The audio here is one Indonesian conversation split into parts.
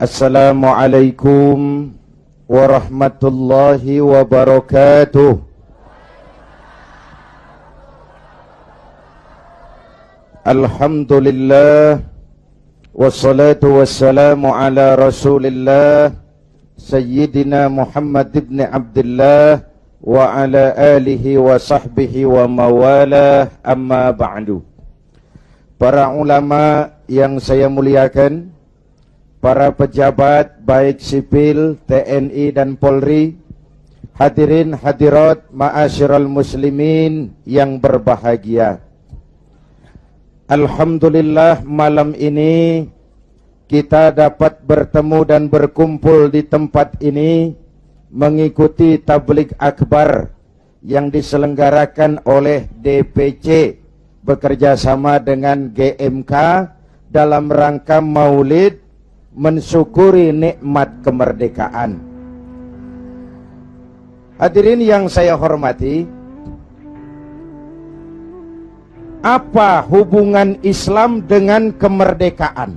Assalamualaikum warahmatullahi wabarakatuh. Alhamdulillah, wassalatu wassalamu ala rasulillah Sayyidina Muhammad ibn Abdullah wa ala alihi wa sahbihi wa mawalah, amma ba'du. Para ulama yang saya muliakan, para pejabat baik sipil, TNI dan Polri, hadirin hadirat ma'asyiral muslimin yang berbahagia. Alhamdulillah, malam ini kita dapat bertemu dan berkumpul di tempat ini mengikuti tabligh akbar yang diselenggarakan oleh DPC bekerja sama dengan GMK dalam rangka Maulid mensyukuri nikmat kemerdekaan. Hadirin yang saya hormati, apa hubungan Islam dengan kemerdekaan?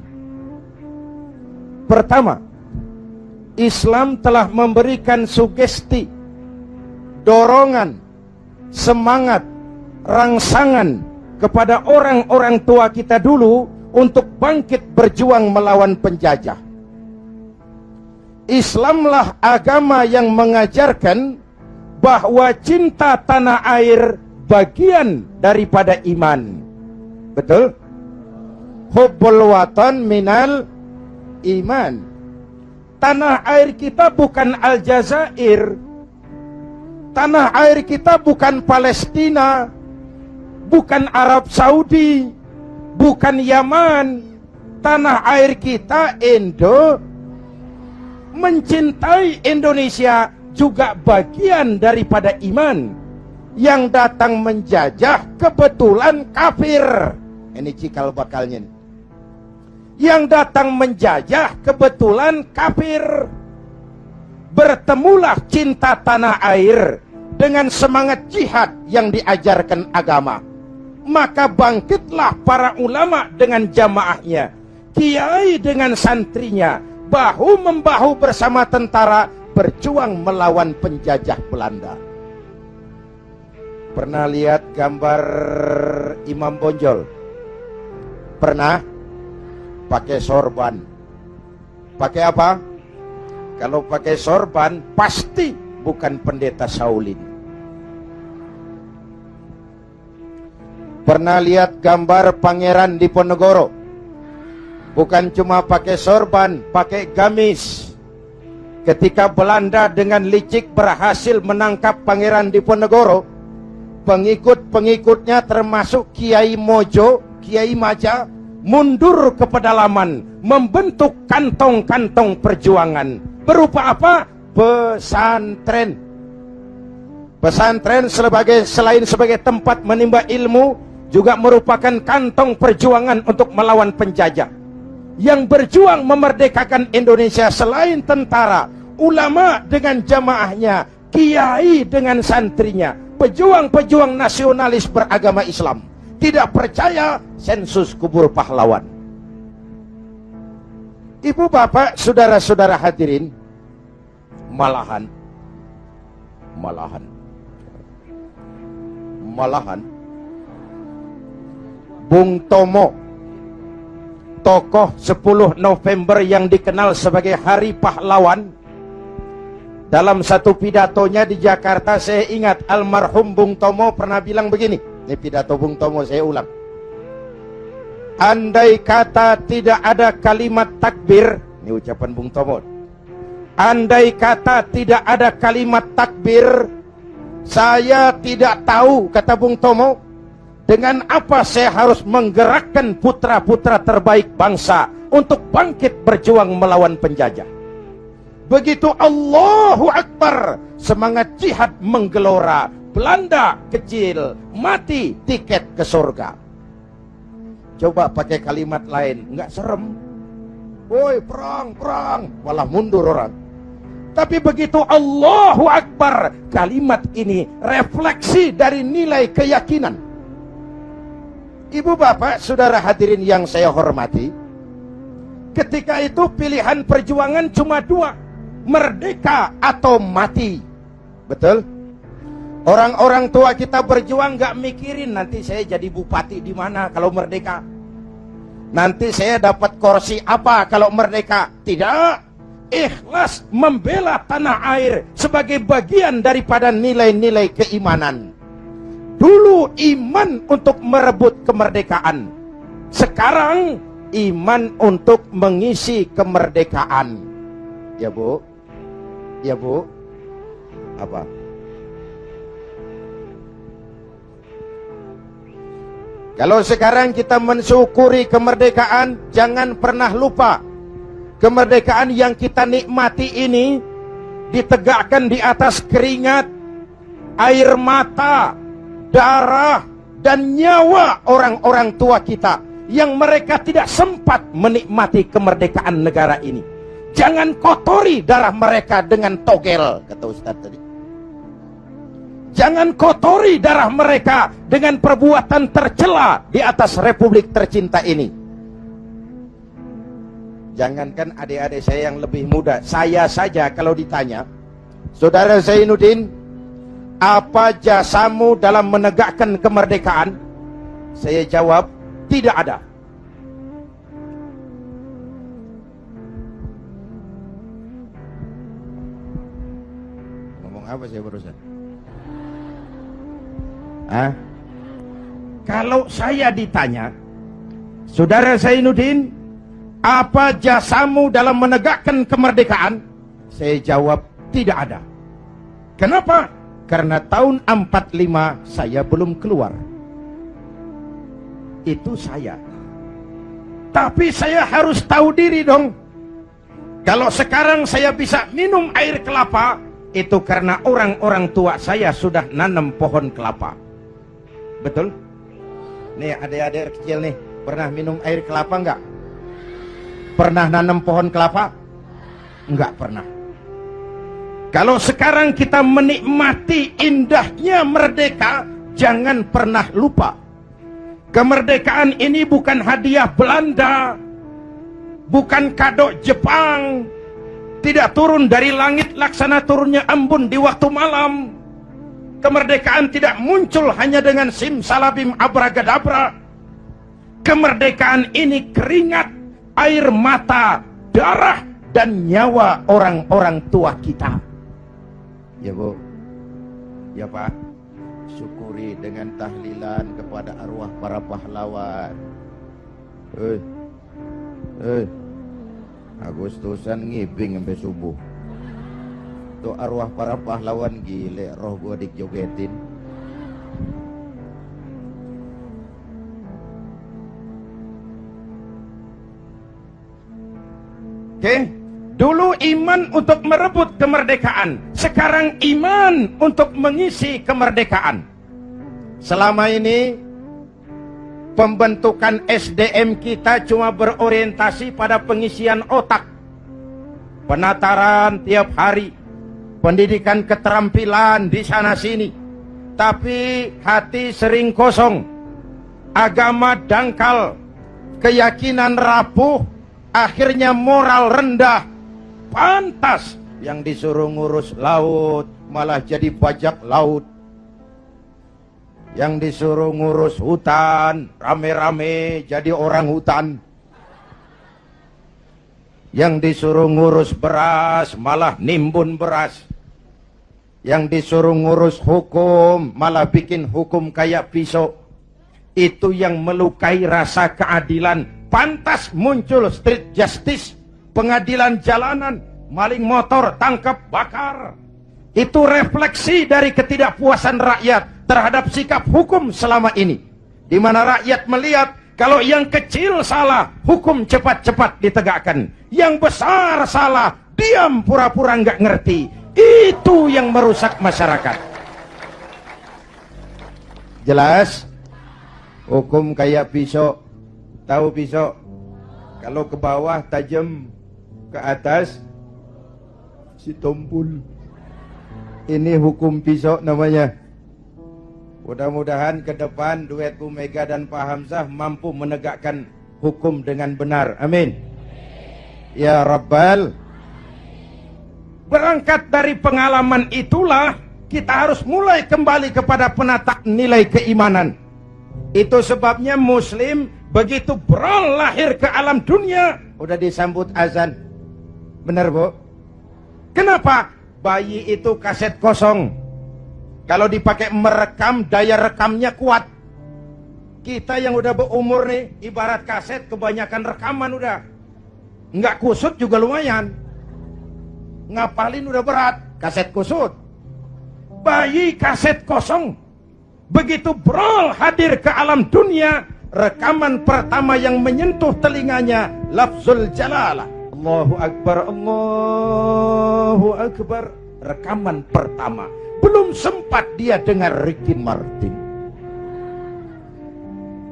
Pertama, Islam telah memberikan sugesti, dorongan, semangat, rangsangan kepada orang-orang tua kita dulu untuk bangkit berjuang melawan penjajah. Islamlah agama yang mengajarkan bahwa cinta tanah air bagian daripada iman. Betul? Hubbul watan minal iman. Tanah air kita bukan Aljazair. Tanah air kita bukan Palestina, bukan Arab Saudi, bukan Yaman. Tanah air kita Indo. Mencintai Indonesia juga bagian daripada iman. Yang datang menjajah kebetulan kafir. Ini cikal bakalnya nih. Yang datang menjajah kebetulan kafir. Bertemulah cinta tanah air dengan semangat jihad yang diajarkan agama. Maka bangkitlah para ulama dengan jamaahnya, kiai dengan santrinya, bahu-membahu bersama tentara berjuang melawan penjajah Belanda. Pernah lihat gambar Imam Bonjol? Pernah? Pakai sorban. Pakai apa? Kalau pakai sorban pasti bukan pendeta Saulin. Pernah lihat gambar Pangeran Diponegoro? Bukan cuma pakai sorban, pakai gamis. Ketika Belanda dengan licik berhasil menangkap Pangeran Diponegoro, pengikut-pengikutnya termasuk Kiai Mojo, Kiai Maja, mundur ke pedalaman, membentuk kantong-kantong perjuangan. Berupa apa? Pesantren. Pesantren selain sebagai tempat menimba ilmu, juga merupakan kantong perjuangan untuk melawan penjajah. Yang berjuang memerdekakan Indonesia selain tentara, ulama dengan jamaahnya, kiai dengan santrinya, pejuang-pejuang nasionalis beragama Islam. Tidak percaya sensus kubur pahlawan. Ibu bapak, saudara-saudara hadirin, malahan Bung Tomo, tokoh 10 November yang dikenal sebagai Hari Pahlawan, dalam satu pidatonya di Jakarta, saya ingat almarhum Bung Tomo pernah bilang begini. Ini pidato Bung Tomo, saya ulang. Andai kata tidak ada kalimat takbir, ini ucapan Bung Tomo. Andai kata tidak ada kalimat takbir, saya tidak tahu, kata Bung Tomo, dengan apa saya harus menggerakkan putra-putra terbaik bangsa untuk bangkit berjuang melawan penjajah. Begitu Allahu Akbar, semangat jihad menggelora. Belanda kecil, mati tiket ke surga. Coba pakai kalimat lain, nggak serem. Woi, perang, perang, malah mundur orang. Tapi begitu Allahu Akbar, kalimat ini refleksi dari nilai keyakinan. Ibu bapak, saudara hadirin yang saya hormati, Ketika itu pilihan perjuangan cuma dua, merdeka atau mati. Betul? Orang-orang tua kita berjuang gak mikirin nanti saya jadi bupati di mana kalau merdeka. Nanti saya dapat kursi apa kalau merdeka. Tidak. Ikhlas membela tanah air sebagai bagian daripada nilai-nilai keimanan. Dulu iman untuk merebut kemerdekaan. Sekarang iman untuk mengisi kemerdekaan. Ya Bu? Ya Bu? Apa? Kalau sekarang kita mensyukuri kemerdekaan, jangan pernah lupa kemerdekaan yang kita nikmati ini ditegakkan di atas keringat, air mata, darah, dan nyawa orang-orang tua kita yang mereka tidak sempat menikmati kemerdekaan negara ini. Jangan kotori darah mereka dengan togel, kata Ustaz tadi. Jangan kotori darah mereka dengan perbuatan tercela di atas republik tercinta ini. Jangankan adik-adik saya yang lebih muda, saya saja kalau ditanya, Saudara Zainuddin, apa jasamu dalam menegakkan kemerdekaan? Saya jawab, tidak ada. Ngomong apa saya barusan? Kalau saya ditanya, Saudara Zainuddin, apa jasamu dalam menegakkan kemerdekaan? Saya jawab, tidak ada. Kenapa? Karena tahun 45 saya belum keluar. Itu saya. Tapi saya harus tahu diri dong. Kalau sekarang saya bisa minum air kelapa, itu karena orang-orang tua saya sudah nanam pohon kelapa. Betul? Nih adik-adik kecil nih, pernah minum air kelapa enggak? Pernah nanam pohon kelapa? Enggak pernah. Kalau sekarang kita menikmati indahnya merdeka, jangan pernah lupa. Kemerdekaan ini bukan hadiah Belanda, bukan kado Jepang, tidak turun dari langit laksana turunnya embun di waktu malam. Kemerdekaan tidak muncul hanya dengan simsalabim abragadabra. Kemerdekaan ini keringat, air mata, darah, dan nyawa orang-orang tua kita. Ya Bu, ya Pak, syukuri dengan tahlilan kepada arwah para pahlawan. Agustusan ngibing sampai subuh. Tuh arwah para pahlawan gile, roh gua dijogetin. Oke, dulu iman untuk merebut kemerdekaan, sekarang iman untuk mengisi kemerdekaan. Selama ini pembentukan SDM kita cuma berorientasi pada pengisian otak, penataran tiap hari, pendidikan keterampilan di sana sini, tapi hati sering kosong, agama dangkal, keyakinan rapuh, akhirnya moral rendah. Pantas yang disuruh ngurus laut malah jadi bajak laut, yang disuruh ngurus hutan rame-rame jadi orang hutan, yang disuruh ngurus beras malah nimbun beras, yang disuruh ngurus hukum malah bikin hukum kayak pisau. Itu yang melukai rasa keadilan. Pantas muncul street justice, pengadilan jalanan, maling motor tangkap bakar. Itu refleksi dari ketidakpuasan rakyat terhadap sikap hukum selama ini, di mana rakyat melihat kalau yang kecil salah, hukum cepat-cepat ditegakkan. Yang besar salah, diam pura-pura nggak ngerti. Itu yang merusak masyarakat. Jelas? Hukum kayak pisau. Tahu pisau? Kalau ke bawah tajam, ke atas si tumpul. Ini hukum pisau namanya. Mudah-mudahan ke depan duet Bu Mega dan Pak Hamzah mampu menegakkan hukum dengan benar. Amin. Ya Rabbal. Berangkat dari pengalaman itulah kita harus mulai kembali kepada penata nilai keimanan. Itu sebabnya Muslim begitu beral lahir ke alam dunia udah disambut azan. Benar Bu? Kenapa? Bayi itu kaset kosong. Kalau dipakai merekam, daya rekamnya kuat. Kita yang udah berumur nih, ibarat kaset, kebanyakan rekaman udah. Nggak kusut juga lumayan. Ngapalin udah berat, kaset kusut. Bayi kaset kosong. Begitu beral hadir ke alam dunia, rekaman pertama yang menyentuh telinganya, lafzul jalalah. Allahu Akbar, Allahu Akbar. Rekaman pertama. Belum sempat dia dengar Ricky Martin.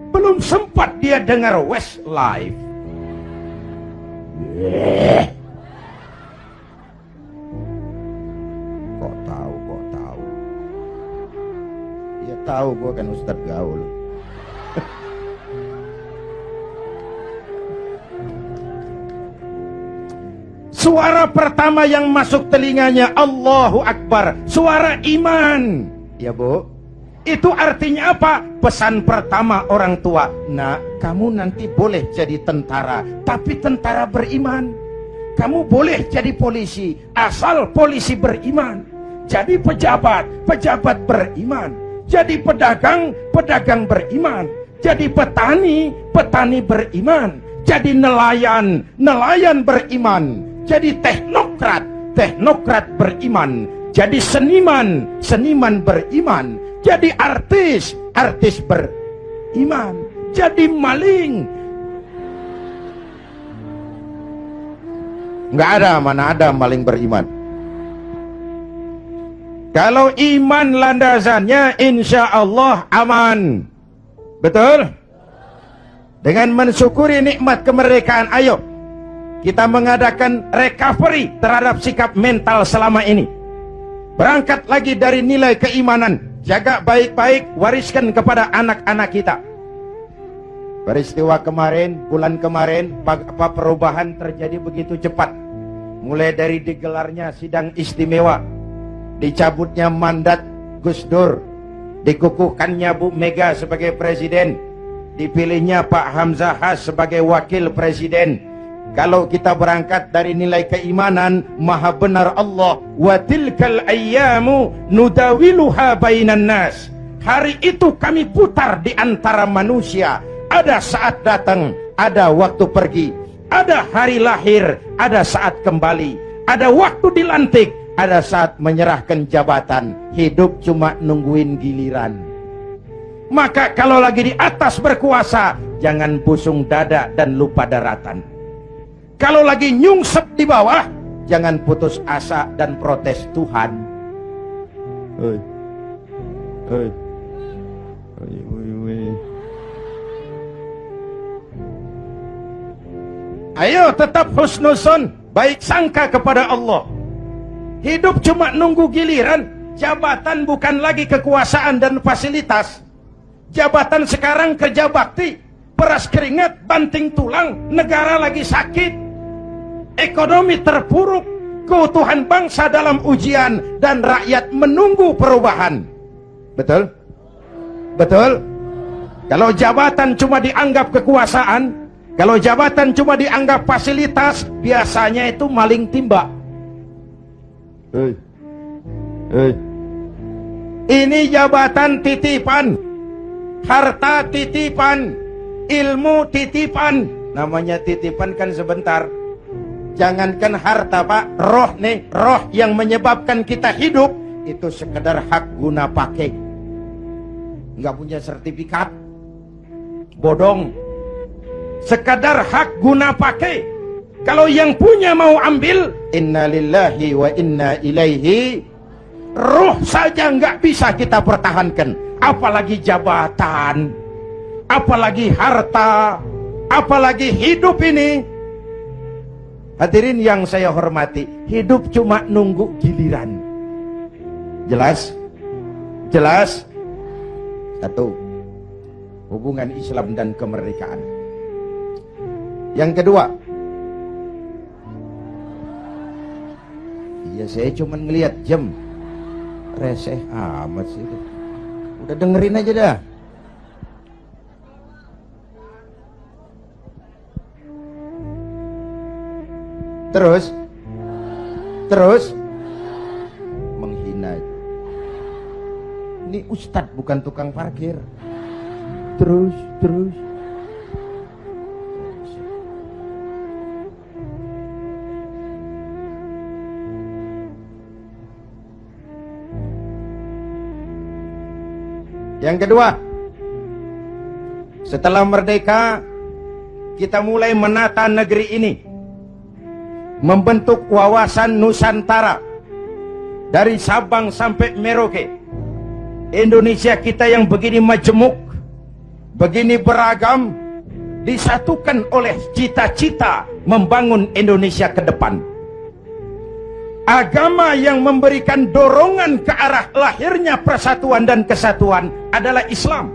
Belum sempat dia dengar Westlife. Kok tahu, kok tahu. Ya tahu, gua kan Ustadz gaul. Suara pertama yang masuk telinganya Allahu Akbar, suara iman. Ya Bu, itu artinya apa? Pesan pertama orang tua, nak, kamu nanti boleh jadi tentara, tapi tentara beriman. Kamu boleh jadi polisi, asal polisi beriman. Jadi pejabat, pejabat beriman. Jadi pedagang, pedagang beriman. Jadi petani, petani beriman. Jadi nelayan, nelayan beriman. Jadi teknokrat, teknokrat beriman. Jadi seniman, seniman beriman. Jadi artis, artis beriman. Jadi maling. Nggak ada, mana ada maling beriman. Kalau iman landasannya insya Allah aman. Betul? Dengan mensyukuri nikmat kemerdekaan, ayo kita mengadakan recovery terhadap sikap mental selama ini. Berangkat lagi dari nilai keimanan. Jaga baik-baik, wariskan kepada anak-anak kita. Peristiwa kemarin, bulan kemarin, apa perubahan terjadi begitu cepat. Mulai dari digelarnya sidang istimewa, dicabutnya mandat Gus Dur, dikukuhkannya Bu Mega sebagai presiden, dipilihnya Pak Hamzah Has sebagai wakil presiden. Kalau kita berangkat dari nilai keimanan, maha benar Allah, wa tilkal ayyamu nudawiluha bainan nas. Hari itu kami putar di antara manusia. Ada saat datang, ada waktu pergi. Ada hari lahir, ada saat kembali. Ada waktu dilantik, ada saat menyerahkan jabatan. Hidup cuma nungguin giliran. Maka kalau lagi di atas berkuasa, jangan busung dada dan lupa daratan. Kalau lagi nyungsep di bawah, jangan putus asa dan protes Tuhan. Oi. Oi. Oi, oi, oi. Ayo tetap husnuzon, baik sangka kepada Allah. Hidup cuma nunggu giliran. Jabatan bukan lagi kekuasaan dan fasilitas. Jabatan sekarang kerja bakti, peras keringat, banting tulang, negara lagi sakit. Ekonomi terpuruk, keutuhan bangsa dalam ujian, dan rakyat menunggu perubahan. Betul? Betul? Kalau jabatan cuma dianggap kekuasaan, kalau jabatan cuma dianggap fasilitas, biasanya itu maling timba. Ini jabatan titipan, harta titipan, ilmu titipan. Namanya titipan kan sebentar. Jangankan harta Pak, roh nih, roh yang menyebabkan kita hidup, itu sekedar hak guna pakai. Nggak punya sertifikat, bodong. Sekadar hak guna pakai. Kalau yang punya mau ambil, innalillahi wa inna ilaihi. Roh saja nggak bisa kita pertahankan, apalagi jabatan, apalagi harta, apalagi hidup ini. Hadirin yang saya hormati, hidup cuma nunggu giliran. Jelas? Jelas? Satu, hubungan Islam dan kemerdekaan. Yang kedua, Ya saya cuma ngelihat jam. Reseh amat sih. Udah dengerin aja dah. Terus menghina. Ini ustadz bukan tukang parkir. Terus yang kedua, setelah merdeka kita mulai menata negeri ini, membentuk wawasan Nusantara dari Sabang sampai Merauke. Indonesia kita yang begini majemuk, begini beragam, disatukan oleh cita-cita membangun Indonesia ke depan. Agama yang memberikan dorongan ke arah lahirnya persatuan dan kesatuan adalah Islam.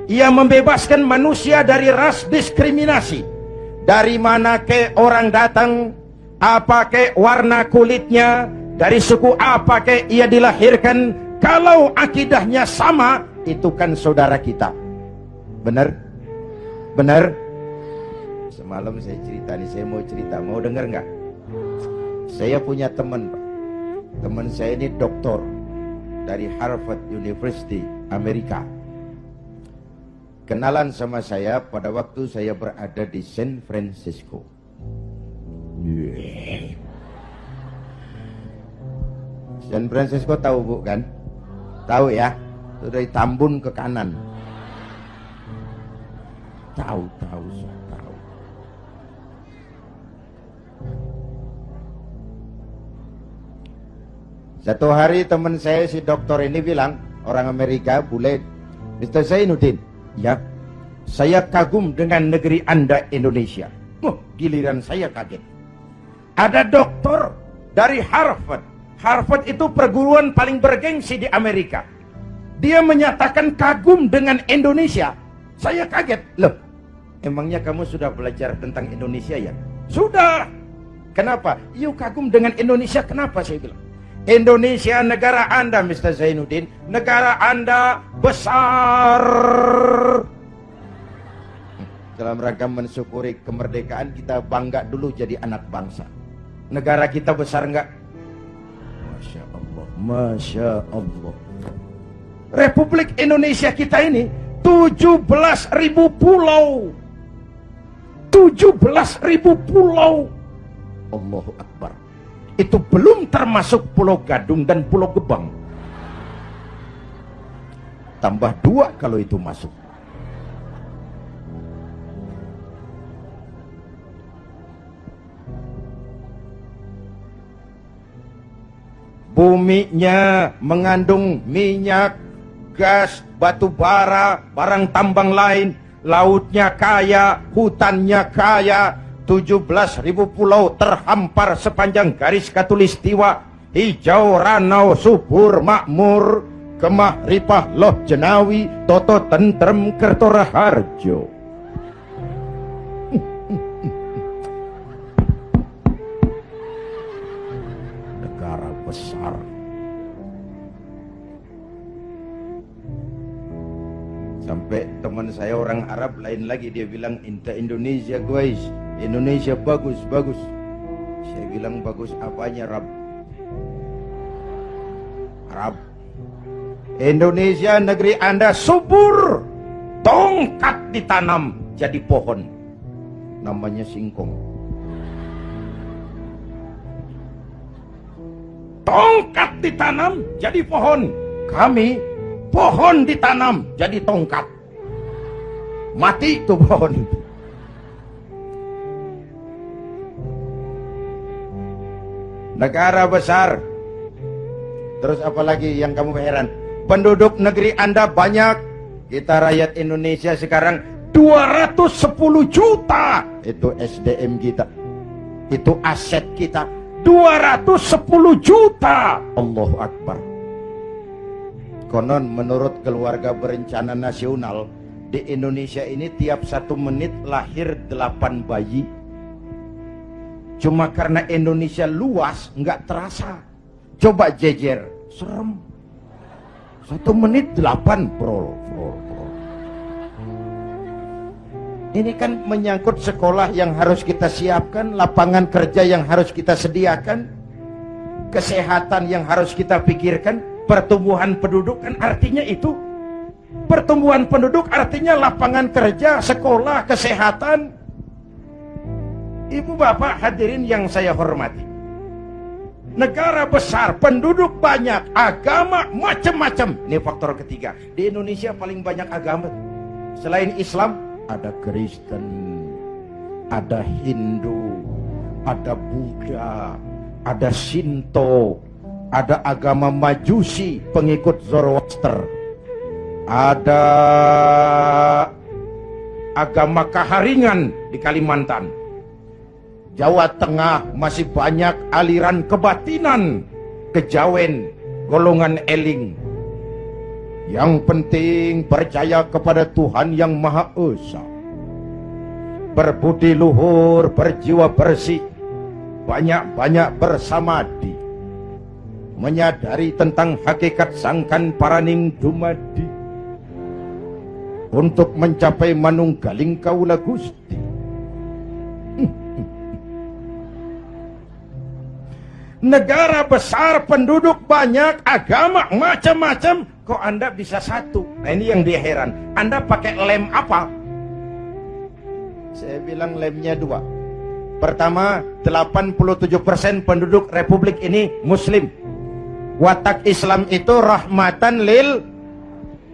Ia membebaskan manusia dari ras diskriminasi. Dari mana ke orang datang, apa ke warna kulitnya, dari suku apa ke ia dilahirkan, kalau akidahnya sama, itu kan saudara kita. Benar? Benar? Semalam saya cerita nih, saya mau cerita, mau dengar nggak? Saya punya teman, Pak. Teman saya ini doktor dari Harvard University, Amerika. Kenalan sama saya pada waktu saya berada di San Francisco. San Francisco tahu Bu kan? Tahu ya? Itu dari Tambun ke kanan. Tahu. Satu hari teman saya si dokter ini bilang, orang Amerika, bule, Mr. Zainuddin, ya, saya kagum dengan negeri Anda Indonesia. Giliran saya kaget. Ada dokter dari Harvard. Harvard itu perguruan paling bergengsi di Amerika. Dia menyatakan kagum dengan Indonesia. Saya kaget. Loh, emangnya kamu sudah belajar tentang Indonesia ya? Sudah. Kenapa? Yuk kagum dengan Indonesia. Kenapa saya bilang? Indonesia negara Anda, Mr. Zainuddin. Negara Anda besar. Dalam rangka mensyukuri kemerdekaan, kita bangga dulu jadi anak bangsa. Negara kita besar enggak? Masya Allah, Masya Allah. Republik Indonesia kita ini 17.000 pulau. 17.000 pulau. Allahu Akbar. Itu belum termasuk Pulau Gadung dan Pulau Gebang. Tambah 2 kalau itu masuk. Buminya mengandung minyak, gas, batu bara, barang tambang lain. Lautnya kaya, hutannya kaya. 17.000 pulau terhampar sepanjang garis khatulistiwa. Hijau, ranau, subur, makmur, kemah, ripah, loh, jenawi, toto, tentrem, kertora, harjo. Negara besar. Sampai teman saya orang Arab lain lagi, dia bilang, Indonesia guys, Indonesia bagus. Saya bilang, bagus apanya, Arab? Indonesia negeri Anda subur. Tongkat ditanam jadi pohon. Namanya singkong. Tongkat ditanam jadi pohon. Kami pohon ditanam jadi tongkat. Mati tuh pohon itu. Negara besar. Terus apalagi yang kamu heran? Penduduk negeri Anda banyak. Kita rakyat Indonesia sekarang 210 juta. Itu SDM kita. Itu aset kita. 210 juta. Allahu Akbar. Konon menurut Keluarga Berencana Nasional, di Indonesia ini tiap 1 menit lahir 8 bayi. Cuma karena Indonesia luas, nggak terasa. Coba jejer, serem. 1 menit 8, bro. Ini kan menyangkut sekolah yang harus kita siapkan, lapangan kerja yang harus kita sediakan, kesehatan yang harus kita pikirkan, pertumbuhan penduduk kan artinya itu. Pertumbuhan penduduk artinya lapangan kerja, sekolah, kesehatan. Ibu bapak hadirin yang saya hormati. Negara besar, penduduk banyak, agama macam-macam. Ini faktor ketiga. Di Indonesia paling banyak agama. Selain Islam, ada Kristen, ada Hindu, ada Buddha, ada Shinto, ada agama Majusi, pengikut Zoroaster, ada agama Kaharingan di Kalimantan. Jawa Tengah masih banyak aliran kebatinan, kejawen, golongan eling. Yang penting percaya kepada Tuhan yang Maha Esa, berbudi luhur, berjiwa bersih, banyak-banyak bersamadi, menyadari tentang hakikat sangkan paraning dumadi, untuk mencapai manunggaling kaula Gusti. Negara besar, penduduk banyak, agama macam-macam, kok Anda bisa satu? Nah ini yang dia heran. Anda pakai lem apa? Saya bilang lemnya 2. Pertama, 87% penduduk Republik ini Muslim. Watak Islam itu rahmatan lil.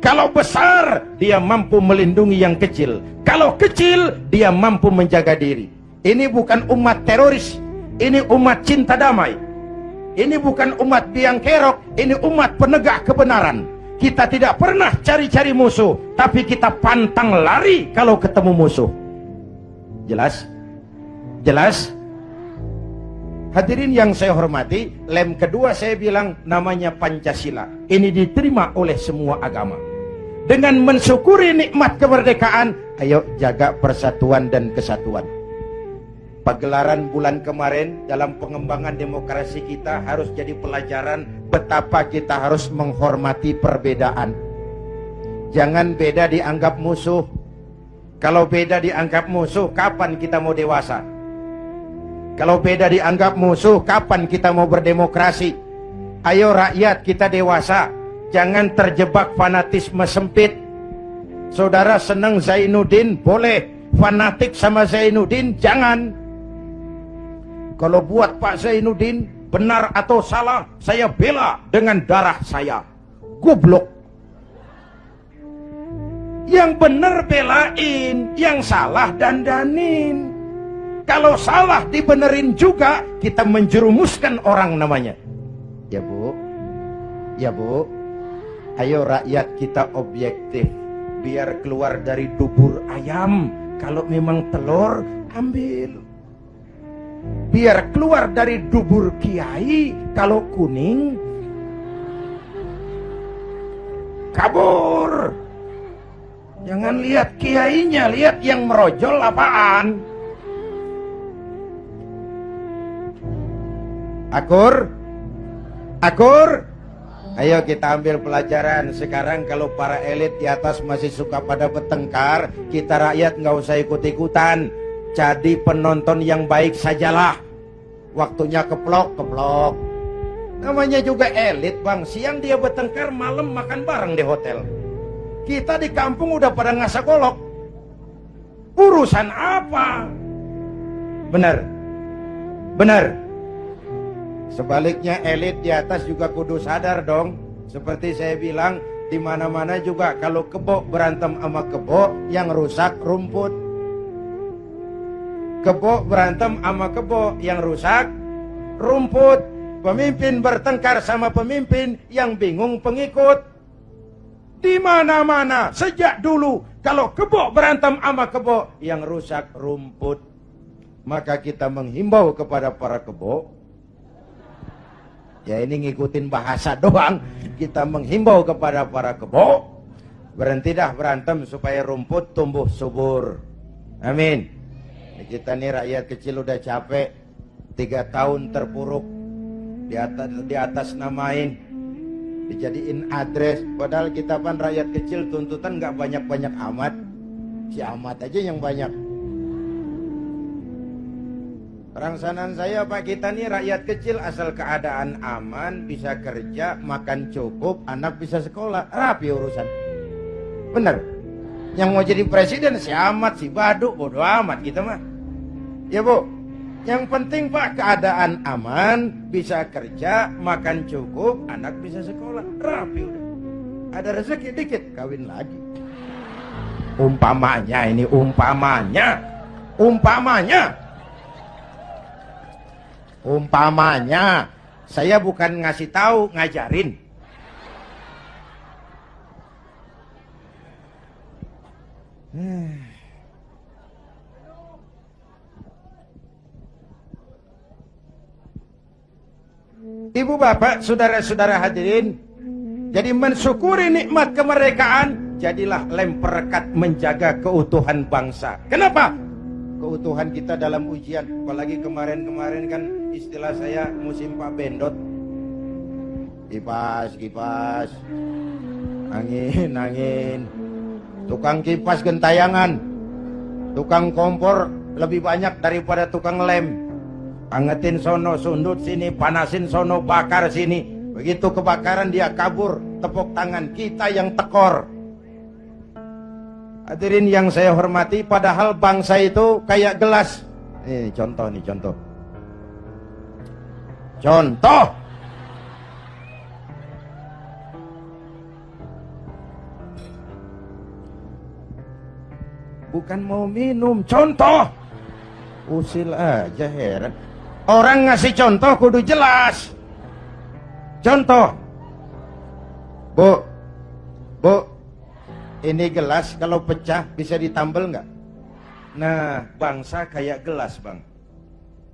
Kalau besar, dia mampu melindungi yang kecil. Kalau kecil, dia mampu menjaga diri. Ini bukan umat teroris, ini umat cinta damai. Ini bukan umat biang kerok, ini umat penegak kebenaran. Kita tidak pernah cari-cari musuh, tapi kita pantang lari kalau ketemu musuh. Jelas? Jelas? Hadirin yang saya hormati, lem kedua saya bilang namanya Pancasila. Ini diterima oleh semua agama. Dengan mensyukuri nikmat kemerdekaan, ayo jaga persatuan dan kesatuan. Pagelaran bulan kemarin dalam pengembangan demokrasi kita harus jadi pelajaran betapa kita harus menghormati perbedaan. Jangan beda dianggap musuh. Kalau beda dianggap musuh, kapan kita mau dewasa? Kalau beda dianggap musuh, kapan kita mau berdemokrasi? Ayo rakyat, kita dewasa. Jangan terjebak fanatisme sempit. Saudara senang Zainuddin, boleh. Fanatik sama Zainuddin, jangan. Kalau buat Pak Zainuddin benar atau salah, saya bela dengan darah saya. Goblok. Yang benar belain, yang salah dandanin. Kalau salah dibenerin juga, kita menjerumuskan orang namanya. Ya Bu, ya Bu, ayo rakyat kita objektif. Biar keluar dari dubur ayam. Kalau memang telur, ambil. Biar keluar dari dubur kiai, kalau kuning kabur. Jangan lihat kiainya, lihat yang merojol apaan. Akur, akur. Ayo kita ambil pelajaran. Sekarang kalau para elit di atas masih suka pada bertengkar, kita rakyat nggak usah ikut-ikutan. Jadi penonton yang baik sajalah. Waktunya keplok-keplok. Namanya juga elit bang. Siang dia bertengkar, malam makan bareng di hotel. Kita di kampung udah pada ngasak golok. Urusan apa? Benar. Benar. Sebaliknya elit di atas juga kudu sadar dong. Seperti saya bilang, di mana-mana juga kalau kebo berantem sama kebo, yang rusak rumput. Kebo berantem sama kebo, yang rusak rumput. Pemimpin bertengkar sama pemimpin, yang bingung pengikut. Di mana-mana sejak dulu kalau kebo berantem sama kebo, yang rusak rumput. Maka kita menghimbau kepada para kebo. Ya ini ngikutin bahasa doang. Kita menghimbau kepada para kebo, berhenti dah berantem supaya rumput tumbuh subur. Amin. Kita nih rakyat kecil udah capek. 3 tahun terpuruk, di atas namain, dijadiin address. Padahal kita kan rakyat kecil, tuntutan nggak banyak-banyak amat. Si Ahmad aja yang banyak. Rangsangan saya Pak, kita nih rakyat kecil, asal keadaan aman, bisa kerja, makan cukup, anak bisa sekolah, rapi urusan. Bener? Yang mau jadi presiden si Ahmad, si Baduk, bodo amat kita mah. Ya Bu, yang penting Pak keadaan aman, bisa kerja, makan cukup, anak bisa sekolah, rapi udah. Ada rezeki dikit, kawin lagi. Umpamanya ini, umpamanya, saya bukan ngasih tahu, ngajarin. Ibu bapak, saudara-saudara hadirin, jadi mensyukuri nikmat kemerdekaan, jadilah lem perekat menjaga keutuhan bangsa. Kenapa? Keutuhan kita dalam ujian, apalagi kemarin-kemarin kan istilah saya musim Pak Bendot. Kipas, angin, tukang kipas gentayangan, tukang kompor lebih banyak daripada tukang lem. Angetin sono, sundut sini, panasin sono, bakar sini. Begitu kebakaran dia kabur, tepuk tangan, kita yang tekor. Hadirin yang saya hormati, padahal bangsa itu kayak gelas. Ini contoh. Contoh. Bukan mau minum, contoh. Usil aja, heran. Orang ngasih contoh kudu jelas. Contoh. Bu, ini gelas kalau pecah bisa ditambal nggak? Nah, bangsa kayak gelas bang.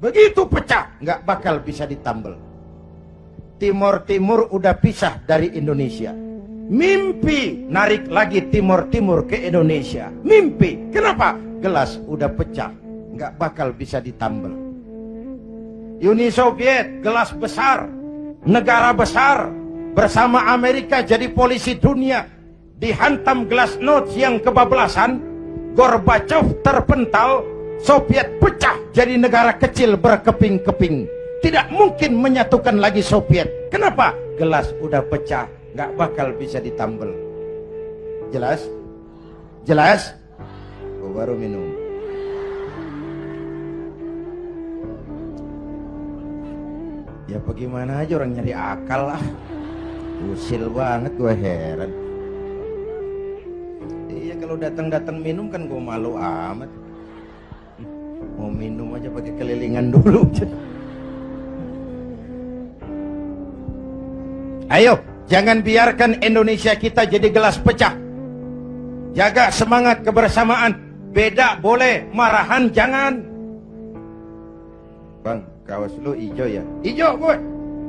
Begitu pecah nggak bakal bisa ditambal. Timur udah pisah dari Indonesia. Mimpi narik lagi Timur ke Indonesia. Mimpi. Kenapa? Gelas udah pecah, nggak bakal bisa ditambal. Uni Soviet gelas besar, negara besar, bersama Amerika jadi polisi dunia, dihantam glasnost yang kebablasan, Gorbachev terpental, Soviet pecah jadi negara kecil berkeping-keping. Tidak mungkin menyatukan lagi Soviet. Kenapa? Gelas udah pecah, nggak bakal bisa ditambal. Jelas? Jelas? Oh, baru minum. Ya bagaimana aja orang nyari akal lah. Usil banget, gue heran. Iya kalau datang minum kan gue malu amat. Mau minum aja pakai kelilingan dulu. Ayo, jangan biarkan Indonesia kita jadi gelas pecah. Jaga semangat kebersamaan. Beda boleh, marahan jangan. Bang, kaos lu hijau ya? Hijau gue.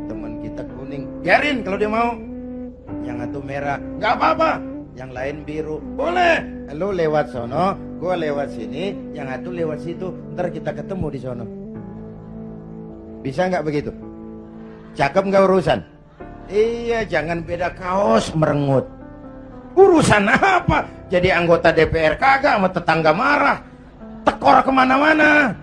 Teman kita kuning. Biarin kalau dia mau. Yang satu merah, nggak apa-apa. Yang lain biru, boleh. Lu lewat sono, gue lewat sini, yang satu lewat situ. Ntar kita ketemu di sono. Bisa nggak begitu? Cakep nggak urusan? Iya, jangan beda kaos merengut. Urusan apa? Jadi anggota DPR kagak, sama tetangga marah. Tekor kemana-mana.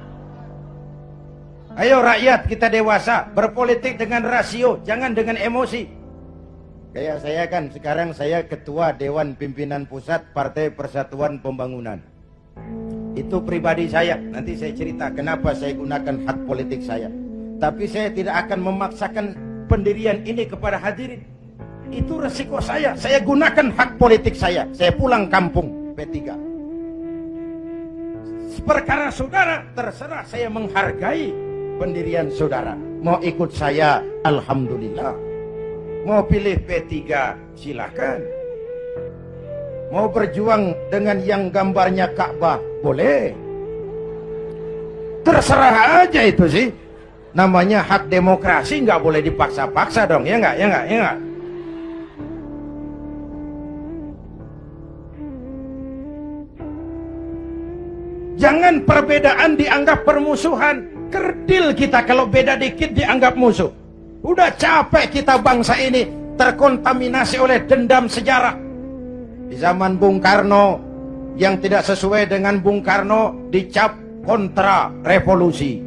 Ayo rakyat, kita dewasa, berpolitik dengan rasio, jangan dengan emosi. Kayak saya kan, sekarang saya ketua Dewan Pimpinan Pusat Partai Persatuan Pembangunan. Itu pribadi saya, nanti saya cerita kenapa saya gunakan hak politik saya. Tapi saya tidak akan memaksakan pendirian ini kepada hadirin. Itu resiko saya gunakan hak politik saya pulang kampung P3. Perkara saudara, terserah, saya menghargai pendirian saudara. Mau ikut saya, alhamdulillah. Mau pilih P3, silakan. Mau berjuang dengan yang gambarnya Ka'bah, boleh. Terserah aja itu sih. Namanya hak demokrasi, nggak boleh dipaksa-paksa dong, ya nggak? Jangan perbedaan dianggap permusuhan. Kerdil kita kalau beda dikit dianggap musuh. Udah capek kita bangsa ini terkontaminasi oleh dendam sejarah. Di zaman Bung Karno, yang tidak sesuai dengan Bung Karno dicap kontra revolusi.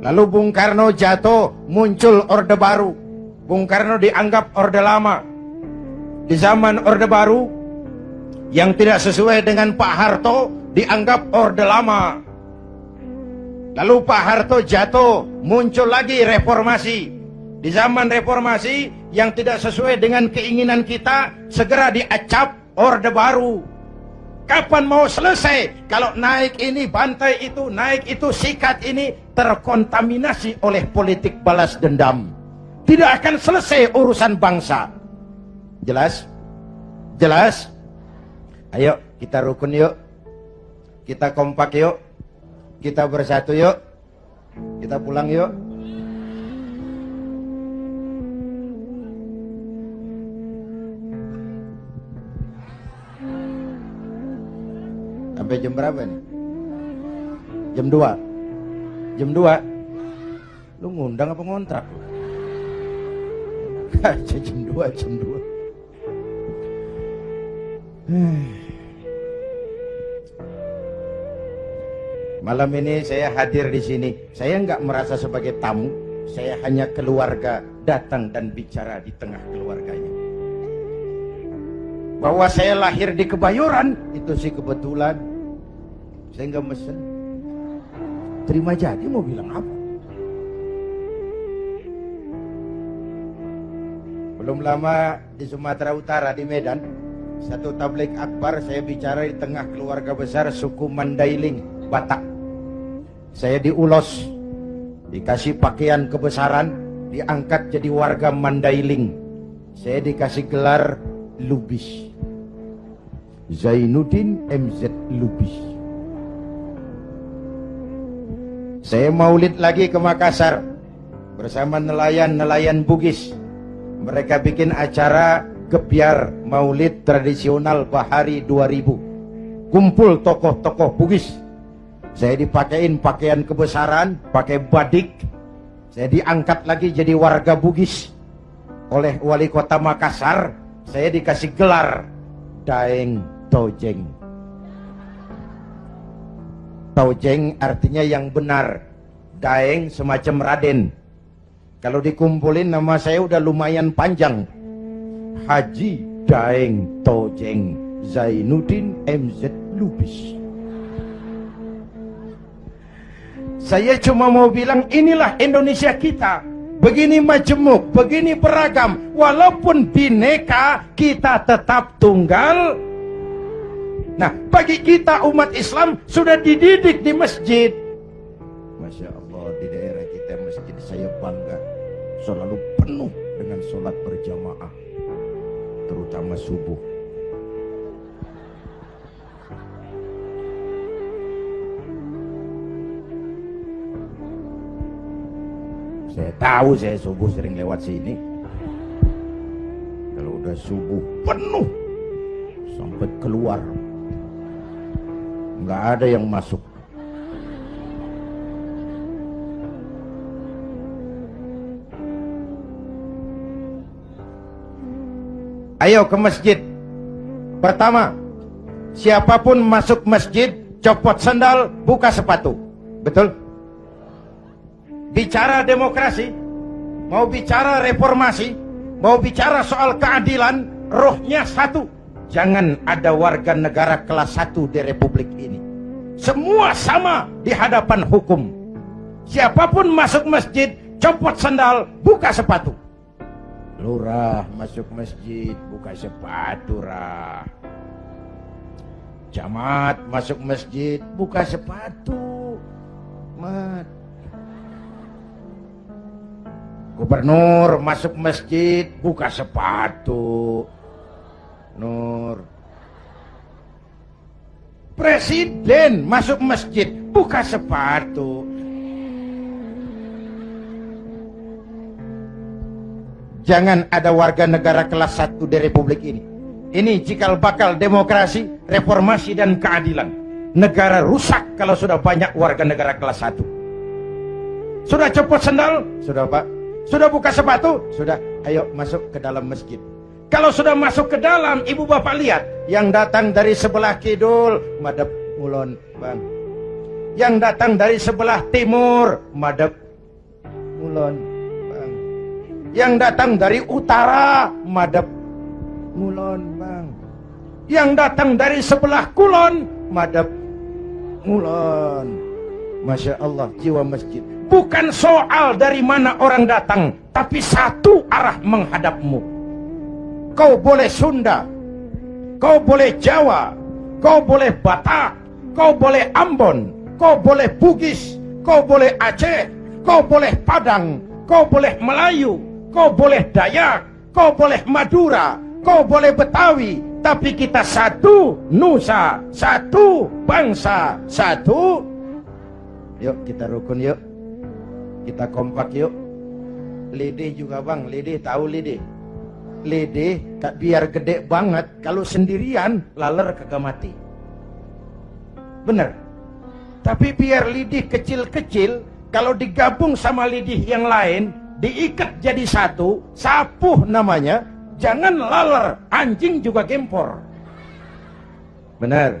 Lalu Bung Karno jatuh, muncul Orde Baru. Bung Karno dianggap Orde Lama. Di zaman Orde Baru, yang tidak sesuai dengan Pak Harto dianggap Orde Lama. Lalu Pak Harto jatuh, muncul lagi reformasi. Di zaman reformasi, yang tidak sesuai dengan keinginan kita segera diacap Orde Baru. Kapan mau selesai kalau naik ini bantai itu, naik itu sikat ini, terkontaminasi oleh politik balas dendam? Tidak akan selesai urusan bangsa. Jelas? Jelas? Ayo kita rukun yuk, kita kompak yuk, kita bersatu yuk, kita pulang yuk. Sampai jam berapa nih? Jam 2. Jam 2. Lu ngundang apa ngontrak? Jam 2, jam 2. Malam ini saya hadir di sini. Saya nggak merasa sebagai tamu. Saya hanya keluarga datang dan bicara di tengah keluarganya. Bahwa saya lahir di Kebayoran itu sih kebetulan. Saya nggak mesen. Terima jadi mau bilang apa? Belum lama di Sumatera Utara di Medan, satu tabligh akbar saya bicara di tengah keluarga besar suku Mandailing, Batak. Saya diulos, dikasih pakaian kebesaran, diangkat jadi warga Mandailing. Saya dikasih gelar Lubis, Zainuddin MZ Lubis. Saya maulid lagi ke Makassar bersama nelayan-nelayan Bugis. Mereka bikin acara gebyar maulid tradisional Bahari 2000. Kumpul tokoh-tokoh Bugis. Saya dipakein pakaian kebesaran, pakai badik. Saya diangkat lagi jadi warga Bugis oleh wali kota Makassar. Saya dikasih gelar Daeng Tojeng. Tojeng artinya yang benar. Daeng semacam Raden. Kalau dikumpulin nama saya udah lumayan panjang. Haji Daeng Tojeng Zainuddin MZ Lubis. Saya cuma mau bilang inilah Indonesia kita. Begini majemuk, begini beragam. Walaupun bineka, kita tetap tunggal. Nah, bagi kita umat Islam sudah dididik di masjid. Masya Allah, di daerah kita masjid saya bangga. Selalu penuh dengan sholat berjamaah. Terutama subuh. Saya tahu saya subuh sering lewat sini. Kalau udah subuh penuh sampai keluar, nggak ada yang masuk. Ayo ke masjid. Pertama, siapapun masuk masjid, copot sandal, buka sepatu. Betul? Bicara demokrasi, mau bicara reformasi, mau bicara soal keadilan, rohnya satu. Jangan ada warga negara kelas 1 di republik ini. Semua sama di hadapan hukum. Siapapun masuk masjid, copot sandal, buka sepatu. Lurah masuk masjid, buka sepatu, Rah. Camat masuk masjid, buka sepatu, Mat. Gubernur masuk masjid, buka sepatu, Nur. Presiden masuk masjid, buka sepatu. Jangan ada warga negara kelas 1 di republik ini. Ini cikal bakal demokrasi, reformasi dan keadilan. Negara rusak kalau sudah banyak warga negara kelas 1. Sudah copot sendal? Sudah Pak. Sudah buka sepatu? Sudah. Ayo masuk ke dalam masjid. Kalau sudah masuk ke dalam, ibu bapak lihat, yang datang dari sebelah kidul, madep ngulon bang. Yang datang dari sebelah timur, madep ngulon bang. Yang datang dari utara, madep ngulon bang. Yang datang dari sebelah kulon, madep ngulon. Masya Allah, jiwa masjid. Bukan soal dari mana orang datang, tapi satu arah menghadapmu. Kau boleh Sunda, kau boleh Jawa, kau boleh Batak, kau boleh Ambon, kau boleh Bugis, kau boleh Aceh, kau boleh Padang, kau boleh Melayu, kau boleh Dayak, kau boleh Madura, kau boleh Betawi, tapi kita satu nusa, satu bangsa, satu. Yuk kita rukun yuk. Kita kompak yuk. Lidih juga bang, lidih tahu lidih. Lidih tak biar gede banget, kalau sendirian laler kagak mati. Bener. Tapi biar lidih kecil-kecil, kalau digabung sama lidih yang lain, diikat jadi satu, sapuh namanya, jangan laler, anjing juga gempor. Bener.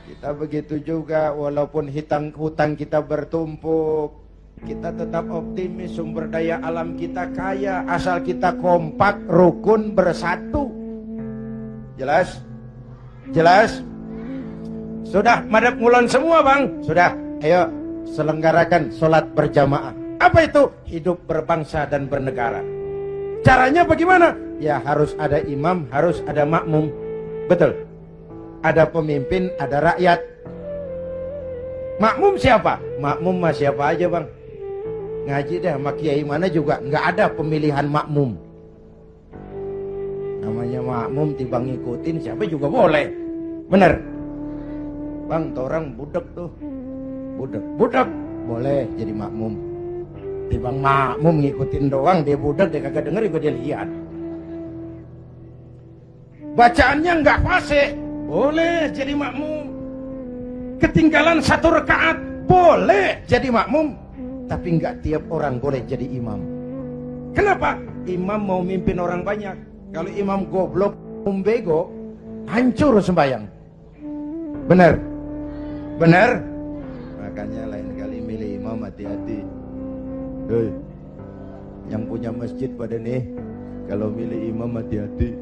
Kita begitu juga, walaupun hutang kita bertumpuk, kita tetap optimis, sumber daya alam kita kaya, asal kita kompak, rukun, bersatu. Jelas? Jelas? Sudah madep ngulon semua bang? Sudah, ayo selenggarakan sholat berjamaah. Apa itu? Hidup berbangsa dan bernegara. Caranya bagaimana? Ya harus ada imam, harus ada makmum. Betul. Ada pemimpin, ada rakyat. Makmum siapa? Makmum mah siapa aja bang. Ngaji dah sama kiai mana juga nggak ada pemilihan makmum. Namanya makmum tiba ngikutin siapa juga boleh. Bener. Bang, orang budek tuh. Budek boleh jadi makmum. Tibang makmum ngikutin doang, dia budek, dia kagak denger juga dia lihat. Bacaannya nggak fasih, boleh jadi makmum. Ketinggalan satu rakaat, boleh jadi makmum. Tapi nggak tiap orang boleh jadi imam. Kenapa? Imam mau mimpin orang banyak. Kalau imam goblok, bego, hancur sembahyang. Benar? Benar? Makanya lain kali milih imam hati-hati. Hei, yang punya masjid pada nih, kalau milih imam hati-hati.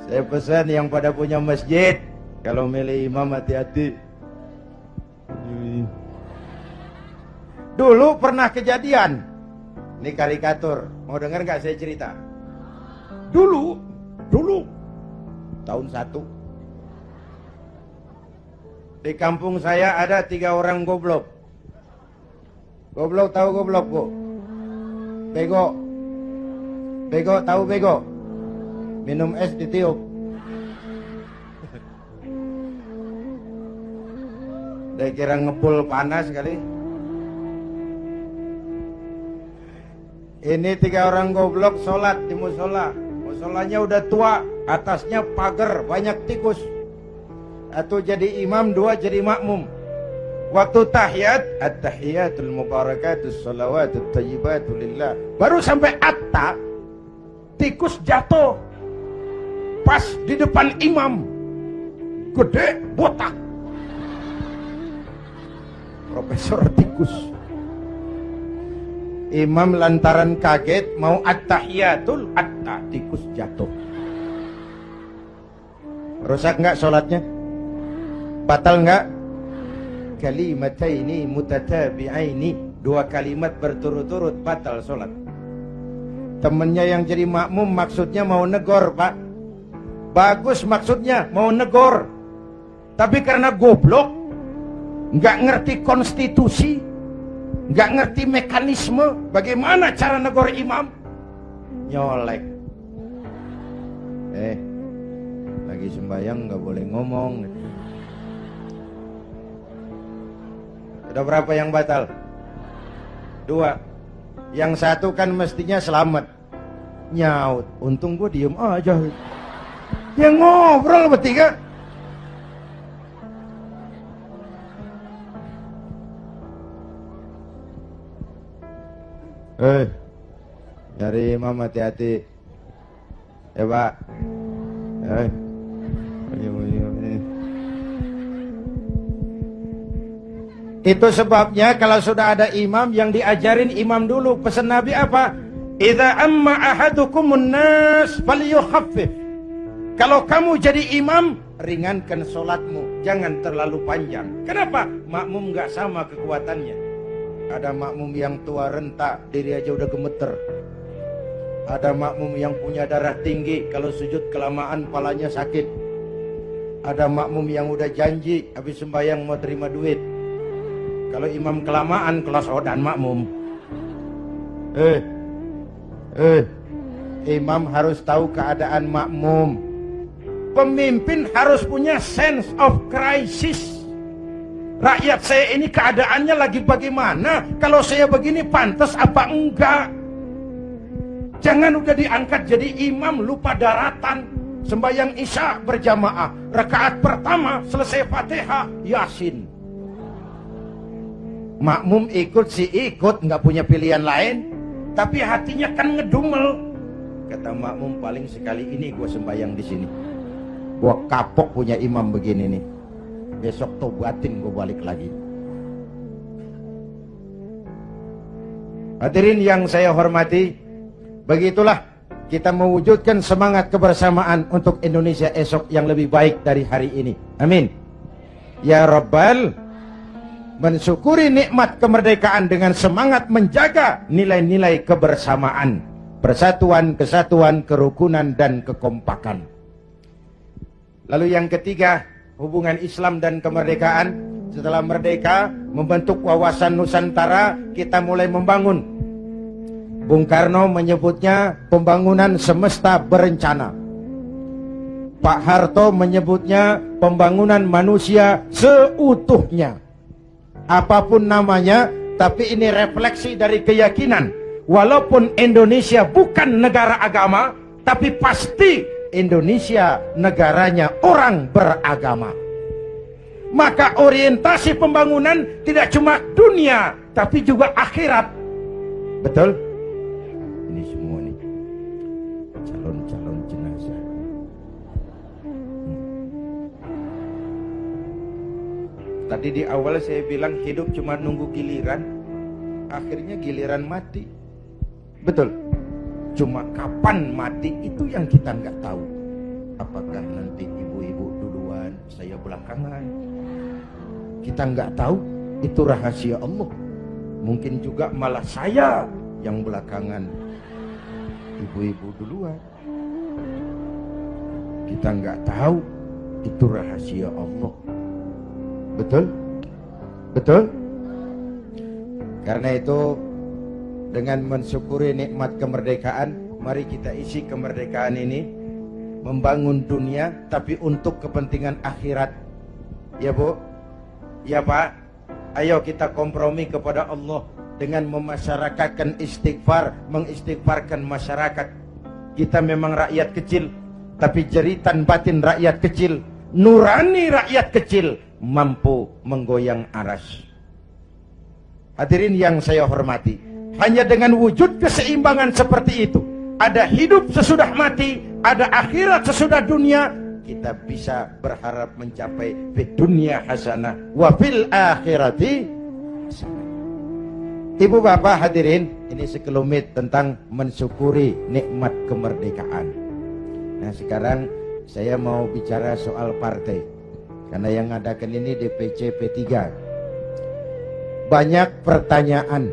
Saya pesan yang pada punya masjid, kalau milih imam hati-hati. Dulu pernah kejadian. Ini karikatur. Mau dengar gak saya cerita? Dulu tahun 1. Di kampung saya ada 3 orang goblok. Goblok tahu goblok, Bu? Bego. Bego tahu bego? Minum es ditiup. Dia kira ngepul panas kali. Ini 3 orang goblok sholat di musola. Musolanya udah tua, atasnya pagar, banyak tikus. 1 jadi imam, 2 jadi makmum. Waktu tahiyat, at-tahiyatul mubarakatus salawatut tayyibatu lillah. Baru sampai atta, tikus jatuh. Pas di depan imam. Gede, botak. Profesor tikus. Imam lantaran kaget mau at-tahiyatul, atta, tikus jatuh. Rusak enggak sholatnya? Batal enggak? Kalimataini mutatabi'aini, 2 kalimat berturut-turut batal sholat. Temennya yang jadi makmum maksudnya mau negor, Pak. Bagus maksudnya mau negor. Tapi karena goblok, nggak ngerti konstitusi, nggak ngerti mekanisme bagaimana cara negor imam, nyolek. Lagi sembahyang nggak boleh ngomong. Udah berapa yang batal? 2. Yang 1 kan mestinya selamat. Nyaut. Untung gue diem aja. Yang ngobrol bertiga. Nyari imam hati-hati. Ya Pak. Itu sebabnya kalau sudah ada imam yang diajarin imam dulu. Pesan Nabi apa? Idza amma ahadukumun nas falyukhaffif. Kalau kamu jadi imam, ringankan solatmu, jangan terlalu panjang. Kenapa? Makmum nggak sama kekuatannya. Ada makmum yang tua renta, diri aja udah gemeter. Ada makmum yang punya darah tinggi, kalau sujud kelamaan palanya sakit. Ada makmum yang udah janji habis sembahyang mau terima duit. Kalau imam kelamaan kelas odan makmum. Imam harus tahu keadaan makmum. Pemimpin harus punya sense of crisis. Rakyat saya ini keadaannya lagi bagaimana? Kalau saya begini pantas apa enggak? Jangan udah diangkat jadi imam lupa daratan. Sembahyang isya berjamaah, rakaat pertama selesai Fatihah, Yasin. Makmum ikut si ikut, nggak punya pilihan lain, tapi hatinya kan ngedumel. Kata makmum, paling sekali ini gua sembahyang di sini. Gua kapok punya imam begini nih. Besok tobatin gua balik lagi. Hadirin yang saya hormati, begitulah kita mewujudkan semangat kebersamaan untuk Indonesia esok yang lebih baik dari hari ini. Amin. Ya Rabbal, mensyukuri nikmat kemerdekaan dengan semangat menjaga nilai-nilai kebersamaan, persatuan, kesatuan, kerukunan, dan kekompakan. Lalu yang ketiga, hubungan Islam dan kemerdekaan. Setelah merdeka, membentuk wawasan Nusantara, kita mulai membangun. Bung Karno menyebutnya pembangunan semesta berencana. Pak Harto menyebutnya pembangunan manusia seutuhnya. Apapun namanya, tapi ini refleksi dari keyakinan. Walaupun Indonesia bukan negara agama, tapi pasti Indonesia negaranya orang beragama. Maka orientasi pembangunan tidak cuma dunia, tapi juga akhirat. Betul? Ini semua nih calon-calon jenazah. Tadi di awal saya bilang hidup cuma nunggu giliran, akhirnya giliran mati. Betul? Cuma kapan mati itu yang kita nggak tahu. Apakah nanti ibu-ibu duluan, saya belakangan? Kita nggak tahu. Itu rahasia Allah. Mungkin juga malah saya yang belakangan, ibu-ibu duluan. Kita nggak tahu. Itu rahasia Allah. Betul? Betul? Karena itu, dengan mensyukuri nikmat kemerdekaan, mari kita isi kemerdekaan ini membangun dunia, tapi untuk kepentingan akhirat. Ya Bu, ya Pak, ayo kita kompromi kepada Allah dengan memasyarakatkan istighfar, mengistighfarkan masyarakat. Kita memang rakyat kecil, tapi jeritan batin rakyat kecil, nurani rakyat kecil, mampu menggoyang aras. Hadirin yang saya hormati, hanya dengan wujud keseimbangan seperti itu, ada hidup sesudah mati, ada akhirat sesudah dunia, kita bisa berharap mencapai fid dunya hasanah wa fil akhirati hasanah. Ibu bapak hadirin, ini sekelumit tentang mensyukuri nikmat kemerdekaan. Nah sekarang saya mau bicara soal partai, karena yang ngadakan ini DPC P3. Banyak pertanyaan,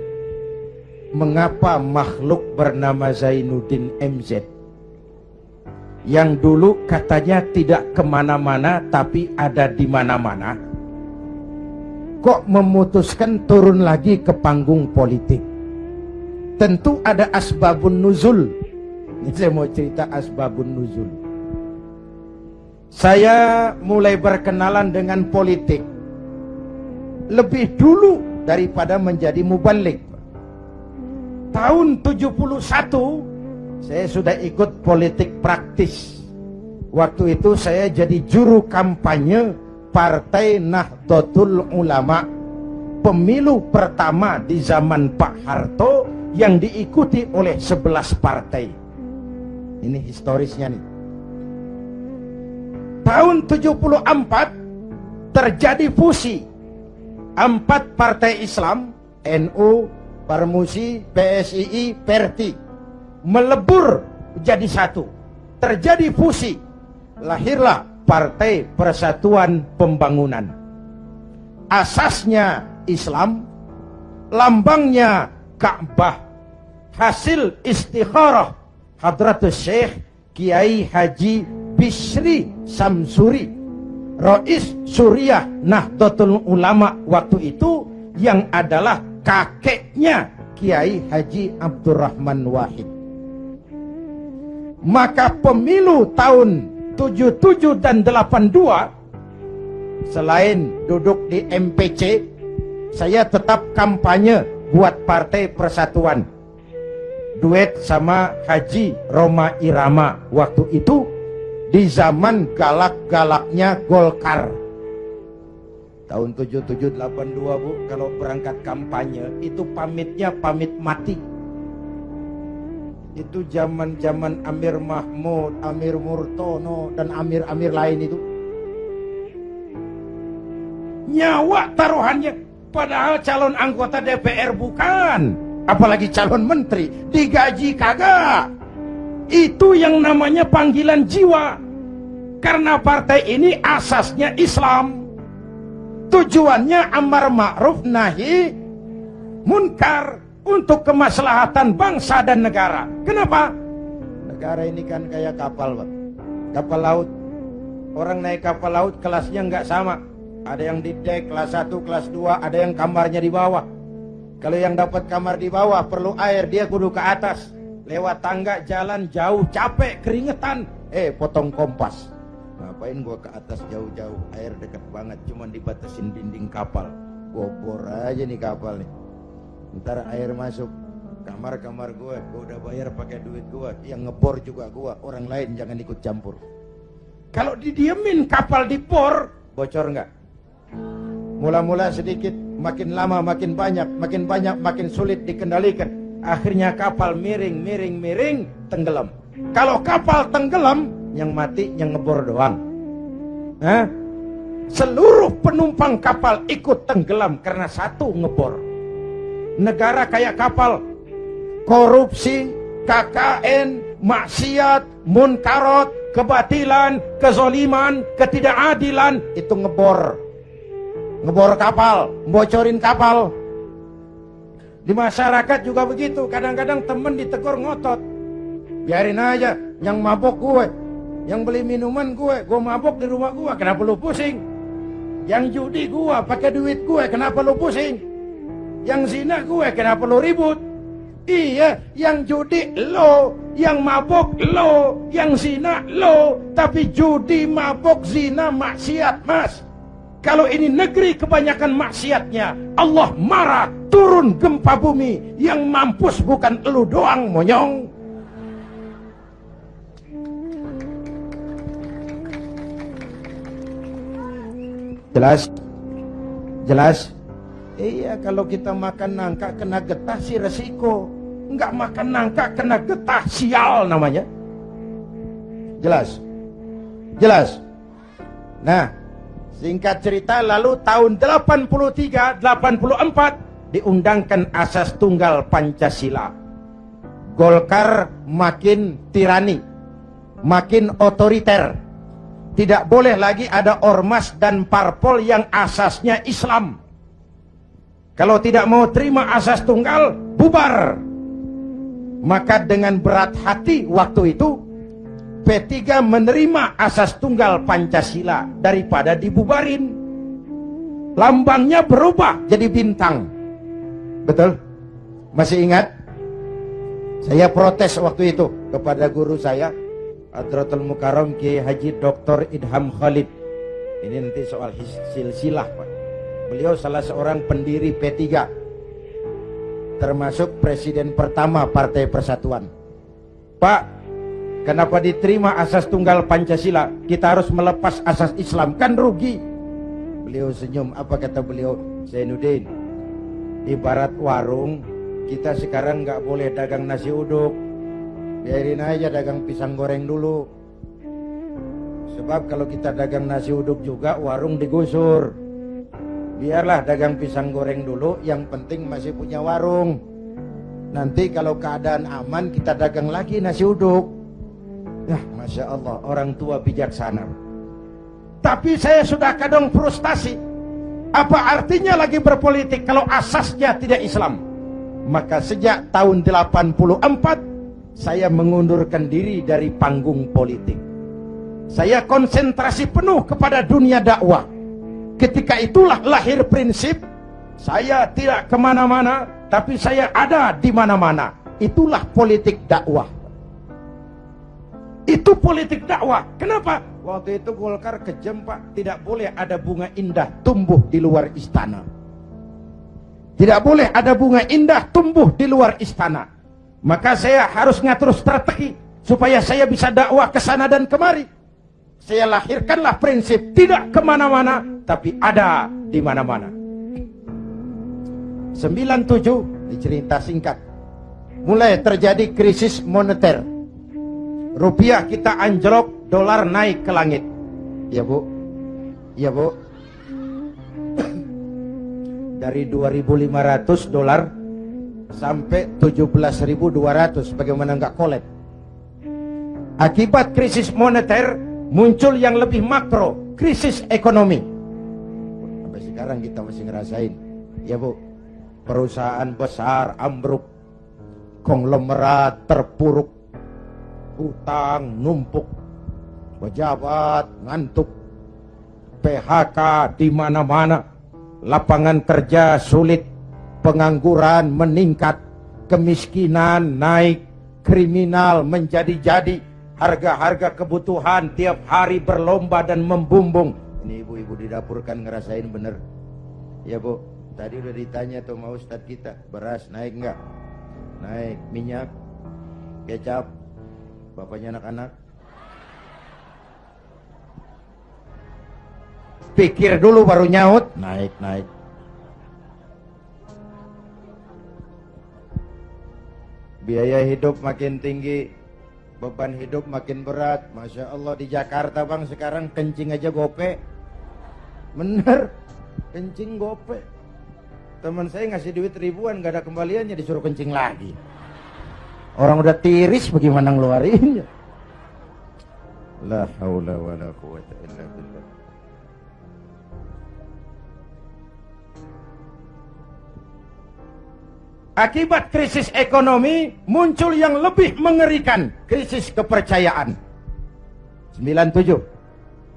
mengapa makhluk bernama Zainuddin MZ yang dulu katanya tidak kemana-mana tapi ada di mana-mana, kok memutuskan turun lagi ke panggung politik? Tentu ada asbabun nuzul. Ini saya mau cerita asbabun nuzul. Saya mulai berkenalan dengan politik lebih dulu daripada menjadi mubalik. Tahun 71 saya sudah ikut politik praktis. Waktu itu saya jadi juru kampanye Partai Nahdlatul Ulama. Pemilu pertama di zaman Pak Harto yang diikuti oleh 11 partai. Ini historisnya nih. Tahun 74 terjadi fusi 4 partai Islam, NU, Parmusi, PSII, Perti, melebur jadi satu. Terjadi fusi, lahirlah Partai Persatuan Pembangunan. Asasnya Islam, lambangnya Ka'bah, hasil istikharah Hadratus Syekh Kiai Haji Bisri Samsuri, Rais Suriah Nahdlatul Ulama waktu itu, yang adalah kakeknya Kiai Haji Abdurrahman Wahid. Maka pemilu tahun 77 dan 82, selain duduk di MPC, saya tetap kampanye buat Partai Persatuan. Duet sama Haji Roma Irama waktu itu, di zaman galak-galaknya Golkar. Tahun 77-82 Bu, kalau berangkat kampanye itu pamitnya pamit mati. Itu zaman-zaman Amir Mahmud, Amir Murtono, dan Amir-Amir lain itu. Nyawa taruhannya, padahal calon anggota DPR bukan, apalagi calon menteri, digaji kagak. Itu yang namanya panggilan jiwa. Karena partai ini asasnya Islam. Tujuannya amar ma'ruf nahi munkar untuk kemaslahatan bangsa dan negara. Kenapa? Negara ini kan kayak kapal, Pak. Kapal laut. Orang naik kapal laut kelasnya nggak sama. Ada yang di dek kelas 1, kelas 2, ada yang kamarnya di bawah. Kalau yang dapat kamar di bawah perlu air, dia kudu ke atas. Lewat tangga, jalan jauh, capek, keringetan. Potong kompas. Ngapain gua ke atas jauh-jauh, air deket banget, cuman dibatasin dinding kapal. Gua bor aja nih kapal nih. Ntar air masuk kamar-kamar gua udah bayar pakai duit gua, yang ngebor juga gua, orang lain jangan ikut campur. Kalau didiemin kapal dibor, bocor nggak? Mula-mula sedikit, makin lama makin banyak makin sulit dikendalikan. Akhirnya kapal miring, tenggelam. Kalau kapal tenggelam, yang mati yang ngebor doang. Seluruh penumpang kapal ikut tenggelam karena satu ngebor. Negara kayak kapal, korupsi, KKN, maksiat, munkarot, kebatilan, kezoliman, ketidakadilan, itu ngebor. Ngebor kapal, bocorin kapal. Di masyarakat juga begitu. Kadang-kadang temen ditegur ngotot. Biarin aja, yang mabok gue, yang beli minuman gue mabok di rumah gue, kenapa lu pusing? Yang judi gue, pakai duit gue, kenapa lu pusing? Yang zina gue, kenapa lu ribut? Iya, yang judi lo, yang mabok lo, yang zina lo, tapi judi, mabok, zina, maksiat, Mas. Kalau ini negeri kebanyakan maksiatnya, Allah marah, turun gempa bumi, yang mampus bukan elu doang, monyong. Jelas? Iya, kalau kita makan nangka kena getah sih resiko. Enggak makan nangka kena getah, sial namanya. Jelas. Nah, singkat cerita, lalu tahun 83-84 diundangkan asas tunggal Pancasila. Golkar makin tirani, makin otoriter. Tidak boleh lagi ada ormas dan parpol yang asasnya Islam. Kalau tidak mau terima asas tunggal, bubar. Maka dengan berat hati waktu itu, P3 menerima asas tunggal Pancasila daripada dibubarin. Lambangnya berubah jadi bintang. Betul? Masih ingat? Saya protes waktu itu kepada guru saya, Hadratul Mukarram Kiai Haji Dr. Idham Khalid. Ini nanti soal silsilah, Pak. Beliau salah seorang pendiri P3, termasuk presiden pertama Partai Persatuan. Pak, kenapa diterima asas tunggal Pancasila? Kita harus melepas asas Islam, kan rugi. Beliau senyum, apa kata beliau? Zainuddin, ibarat warung Kita sekarang nggak boleh dagang nasi uduk, biarin aja dagang pisang goreng dulu. Sebab kalau kita dagang nasi uduk juga warung digusur. Biarlah dagang pisang goreng dulu, yang penting masih punya warung. Nanti kalau keadaan aman kita dagang lagi nasi uduk. Nah, Masya Allah, orang tua bijaksana. Tapi saya sudah kadang frustasi. Apa artinya lagi berpolitik kalau asasnya tidak Islam? Maka sejak tahun 84 saya mengundurkan diri dari panggung politik. Saya konsentrasi penuh kepada dunia dakwah. Ketika itulah lahir prinsip, saya tidak kemana-mana, tapi saya ada di mana-mana. Itulah politik dakwah. Itu politik dakwah. Kenapa? Waktu itu Golkar kejam, Pak. Tidak boleh ada bunga indah tumbuh di luar istana. Tidak boleh ada bunga indah tumbuh di luar istana. Maka saya harus ngatur strategi supaya saya bisa dakwah ke sana dan kemari. Saya lahirkanlah prinsip tidak kemana-mana, tapi ada di mana-mana. 97 dicerita singkat. Mulai terjadi krisis moneter. Rupiah kita anjlok, dolar naik ke langit. Ya Bu, ya Bu. Dari 2.500 dolar sampai 17.200, bagaimana nggak kolab? Akibat krisis moneter muncul yang lebih makro, krisis ekonomi. Sampai sekarang kita masih ngerasain, ya Bu. Perusahaan besar ambruk, konglomerat terpuruk, hutang numpuk, pejabat ngantuk, PHK di mana-mana, lapangan kerja sulit, pengangguran meningkat, kemiskinan naik, kriminal menjadi-jadi, harga-harga kebutuhan tiap hari berlomba dan membumbung. Ini ibu-ibu di dapur kan ngerasain bener. Ya Bu, tadi udah ditanya tuh sama Ustadz kita, beras naik nggak? Naik. Minyak, kecap, bapaknya anak-anak. Pikir dulu baru nyaut. Naik, naik. Biaya hidup makin tinggi, beban hidup makin berat. Masya Allah, di Jakarta Bang sekarang kencing aja gope. Bener, kencing gope. Teman saya ngasih duit ribuan, gak ada kembaliannya, disuruh kencing lagi. Orang udah tiris, bagaimana ngeluarinnya? La haula wa la quwata illa billah. Akibat krisis ekonomi muncul yang lebih mengerikan, krisis kepercayaan. 97.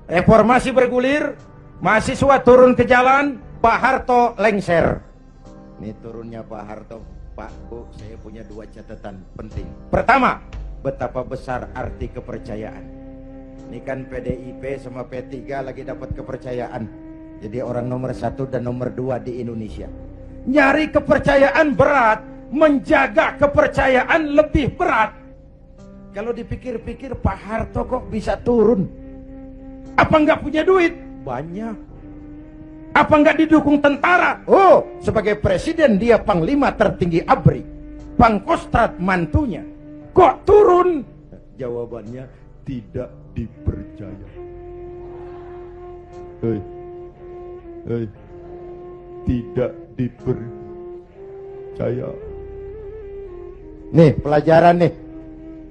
Reformasi bergulir, mahasiswa turun ke jalan, Pak Harto lengser. Ini turunnya Pak Harto, Pak Bu, saya punya dua catatan penting. Pertama, betapa besar arti kepercayaan. Ini kan PDIP sama P3 lagi dapat kepercayaan. Jadi orang nomor 1 dan nomor 2 di Indonesia. Nyari kepercayaan berat, menjaga kepercayaan lebih berat. Kalau dipikir-pikir Pak Harto kok bisa turun? Apa nggak punya duit? Banyak. Apa nggak didukung tentara? Oh, sebagai presiden dia panglima tertinggi ABRI, Pangkostrat mantunya. Kok turun? Jawabannya tidak dipercaya. Hei, hei, tidak dipercaya. Nih pelajaran nih.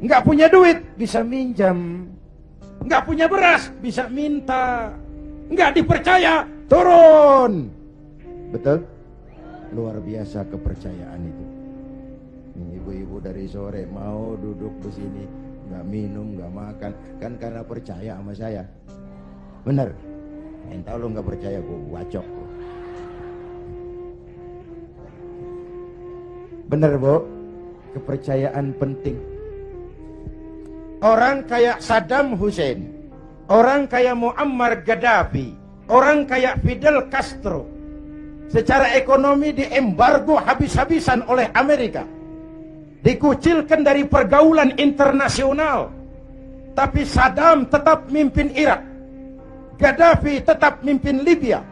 Nggak punya duit bisa minjam, nggak punya beras bisa minta, nggak dipercaya turun. Betul? Luar biasa kepercayaan itu. Ibu-ibu dari sore mau duduk di sini, nggak minum, nggak makan, kan karena percaya sama saya. Bener? Entah lu nggak percaya, gua bacok. Bener Bu, kepercayaan penting. Orang kayak Saddam Hussein, orang kayak Muammar Gaddafi, orang kayak Fidel Castro, secara ekonomi diembargo habis-habisan oleh Amerika, dikucilkan dari pergaulan internasional. Tapi Saddam tetap mimpin Irak, Gaddafi tetap mimpin Libya,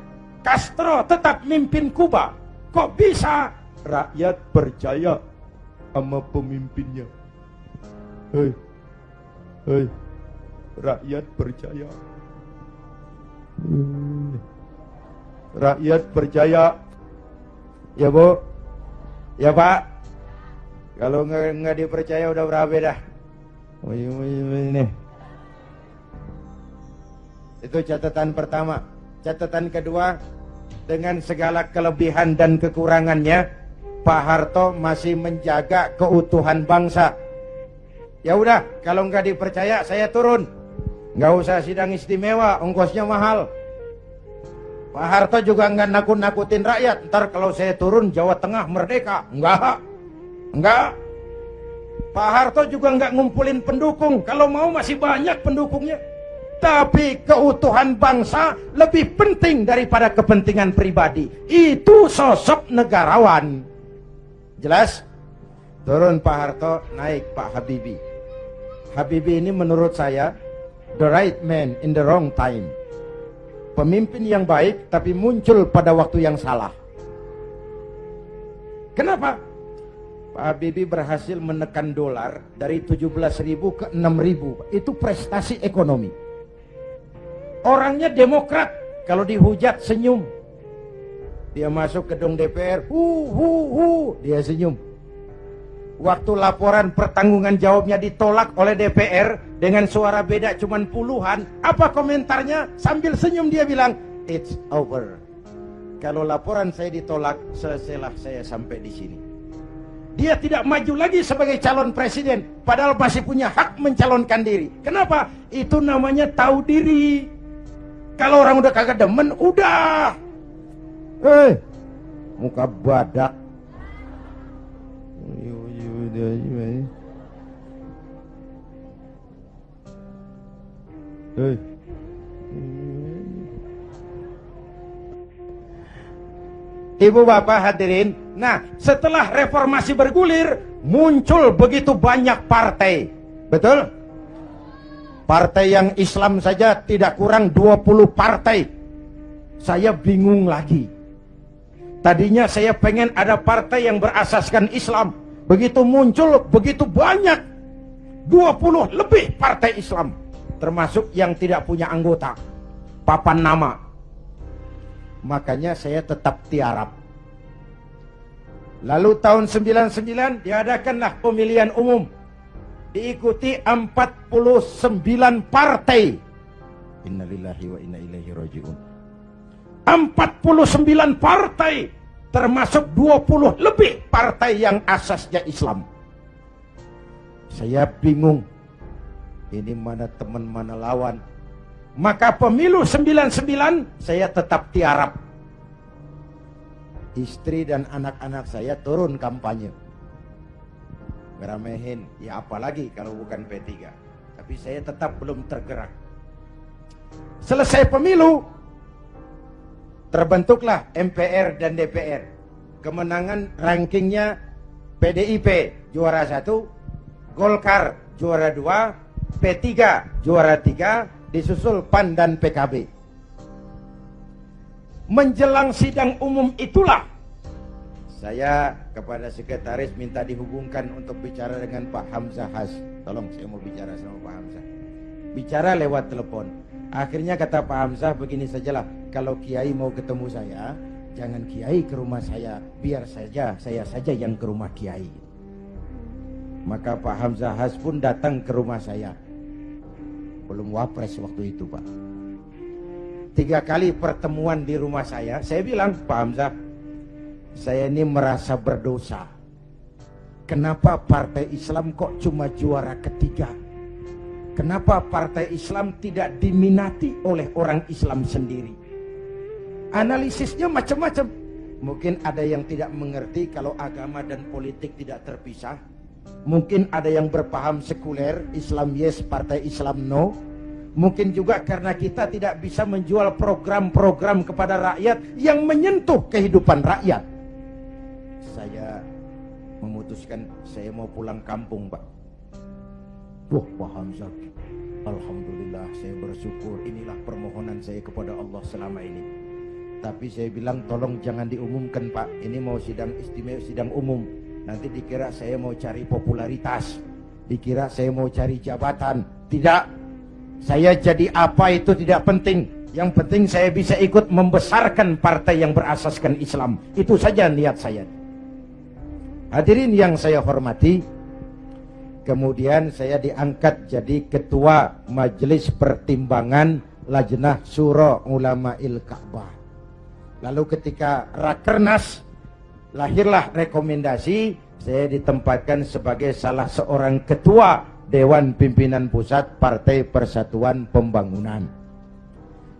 Castro tetap mimpin Kuba. Kok bisa? rakyat percaya sama pemimpinnya. Hei, rakyat percaya. Rakyat percaya. Ya Bu, ya Pak. Kalau nggak dipercaya udah berapa dah? Ini. Itu catatan pertama. Catatan kedua, dengan segala kelebihan dan kekurangannya, Pak Harto masih menjaga keutuhan bangsa. Ya udah, kalau nggak dipercaya saya turun. Nggak usah sidang istimewa, ongkosnya mahal. Pak Harto juga nggak nakut-nakutin rakyat. Ntar kalau saya turun Jawa Tengah merdeka. Enggak. Pak Harto juga nggak ngumpulin pendukung. Kalau mau masih banyak pendukungnya. Tapi keutuhan bangsa lebih penting daripada kepentingan pribadi. Itu sosok negarawan. Jelas? Turun Pak Harto, naik Pak Habibie. Habibie ini menurut saya the right man in the wrong time. Pemimpin yang baik tapi muncul pada waktu yang salah. Kenapa? Pak Habibie berhasil menekan dolar dari 17.000 ke 6.000. Itu prestasi ekonomi. Orangnya demokrat, kalau dihujat senyum. Dia masuk gedung DPR, dia senyum. Waktu laporan pertanggungan jawabnya ditolak oleh DPR dengan suara beda cuman puluhan, apa komentarnya? Sambil senyum dia bilang, it's over. Kalau laporan saya ditolak, selesailah saya sampai di sini. Dia tidak maju lagi sebagai calon presiden, padahal masih punya hak mencalonkan diri. Kenapa? Itu namanya tahu diri. Kalau orang udah kagak demen, udah. Muka badak. Ibu bapak hadirin, nah setelah reformasi bergulir, muncul begitu banyak partai. Betul? Partai yang Islam saja tidak kurang 20 partai. Saya bingung lagi. Tadinya saya pengen ada partai yang berasaskan Islam. Begitu muncul, begitu banyak. 20 lebih partai Islam. Termasuk yang tidak punya anggota. Papan nama. Makanya saya tetap tiarap. Lalu tahun 99 diadakanlah pemilihan umum. Diikuti 49 partai. Innalillahi wa inna ilaihi raji'un. 49 partai, termasuk 20 lebih partai yang asasnya Islam. Saya bingung. Ini mana teman mana lawan. Maka pemilu 99 saya tetap tiarap. Istri dan anak-anak saya turun kampanye. Ngeramehin, ya apalagi kalau bukan P3. Tapi saya tetap belum tergerak. Selesai pemilu, terbentuklah MPR dan DPR. Kemenangan rankingnya PDIP juara 1, Golkar juara 2, P3 juara 3, disusul PAN dan PKB. Menjelang sidang umum itulah saya kepada sekretaris minta dihubungkan untuk bicara dengan Pak Hamzah Has. Tolong, saya mau bicara sama Pak Hamzah. Bicara lewat telepon. Akhirnya kata Pak Hamzah, begini sajalah, kalau Kiai mau ketemu saya, jangan Kiai ke rumah saya, biar saja saya saja yang ke rumah Kiai. Maka Pak Hamzah Has pun datang ke rumah saya. Belum wapres waktu itu Pak. 3 kali pertemuan di rumah saya bilang, Pak Hamzah, saya ini merasa berdosa. Kenapa partai Islam kok cuma juara ketiga? Kenapa partai Islam tidak diminati oleh orang Islam sendiri? Analisisnya macam-macam. Mungkin ada yang tidak mengerti kalau agama dan politik tidak terpisah. Mungkin ada yang berpaham sekuler, Islam yes, partai Islam no. Mungkin juga karena kita tidak bisa menjual program-program kepada rakyat yang menyentuh kehidupan rakyat. Saya memutuskan saya mau pulang kampung, Pak. Wah, Pak Hamzah, alhamdulillah saya bersyukur. Inilah permohonan saya kepada Allah selama ini. Tapi saya bilang tolong jangan diumumkan Pak. Ini mau sidang istimewa, sidang umum. Nanti dikira saya mau cari popularitas, dikira saya mau cari jabatan. Tidak. Saya jadi apa itu tidak penting. Yang penting saya bisa ikut membesarkan partai yang berasaskan Islam. Itu saja niat saya. Hadirin yang saya hormati, kemudian saya diangkat jadi ketua Majelis Pertimbangan Lajnah Syura Ulama'il Ka'bah. Lalu ketika Rakernas, lahirlah rekomendasi, saya ditempatkan sebagai salah seorang ketua Dewan Pimpinan Pusat Partai Persatuan Pembangunan.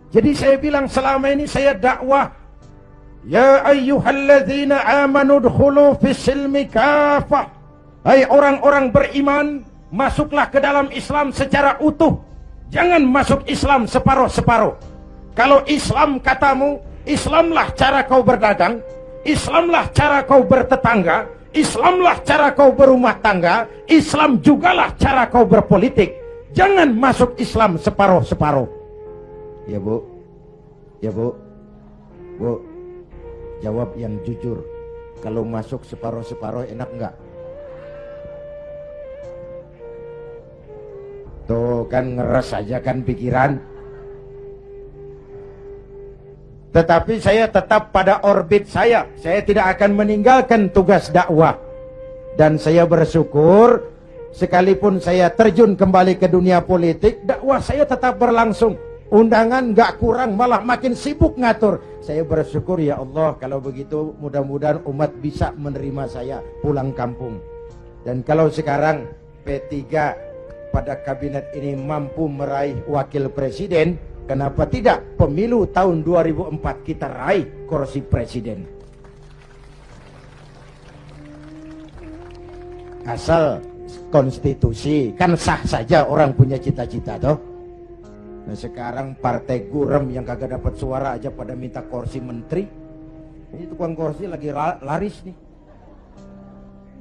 Jadi saya bilang selama ini saya dakwah, ya ayyuhalladzina amanu dkhulu fis-silmi kafah. Hai orang-orang beriman, masuklah ke dalam Islam secara utuh. Jangan masuk Islam separuh-separuh. Kalau Islam katamu, Islamlah cara kau berdagang, Islamlah cara kau bertetangga, Islamlah cara kau berumah tangga, Islam jugalah cara kau berpolitik. Jangan masuk Islam separuh-separuh. Ya Bu, ya Bu, Bu, jawab yang jujur. Kalau masuk separuh-separuh enak enggak? Tuh kan ngeres aja kan pikiran. Tetapi saya tetap pada orbit saya. Saya tidak akan meninggalkan tugas dakwah. Dan saya bersyukur, sekalipun saya terjun kembali ke dunia politik, dakwah saya tetap berlangsung. Undangan gak kurang, malah makin sibuk ngatur. Saya bersyukur ya Allah, kalau begitu mudah-mudahan umat bisa menerima saya pulang kampung. Dan kalau sekarang P3 pada kabinet ini mampu meraih wakil presiden, kenapa tidak pemilu tahun 2004 kita raih kursi presiden? Asal konstitusi, kan sah saja orang punya cita-cita toh. Nah sekarang partai gurem yang kagak dapat suara aja pada minta kursi menteri. Ini tukang kursi lagi laris nih.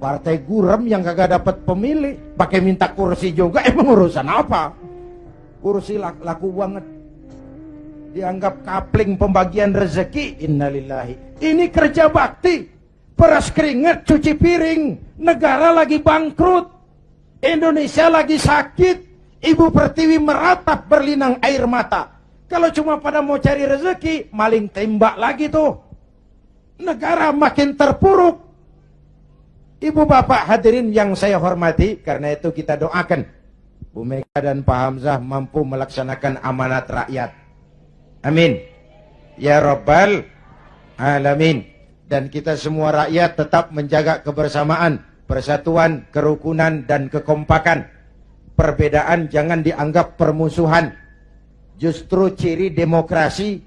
Partai gurem yang kagak dapat pemilih pakai minta kursi juga, emang urusan apa? Kursi laku banget. Dianggap kapling pembagian rezeki. Innalillahi. Ini kerja bakti. Peras keringat, cuci piring. Negara lagi bangkrut. Indonesia lagi sakit. Ibu Pertiwi meratap berlinang air mata. Kalau cuma pada mau cari rezeki, maling tembak lagi tuh. Negara makin terpuruk. Ibu bapak hadirin yang saya hormati, karena itu kita doakan Bu Mega dan Pak Hamzah mampu melaksanakan amanat rakyat. Amin. Ya Rabbal Alamin. Dan kita semua rakyat tetap menjaga kebersamaan, persatuan, kerukunan, dan kekompakan. Perbedaan jangan dianggap permusuhan. Justru ciri demokrasi,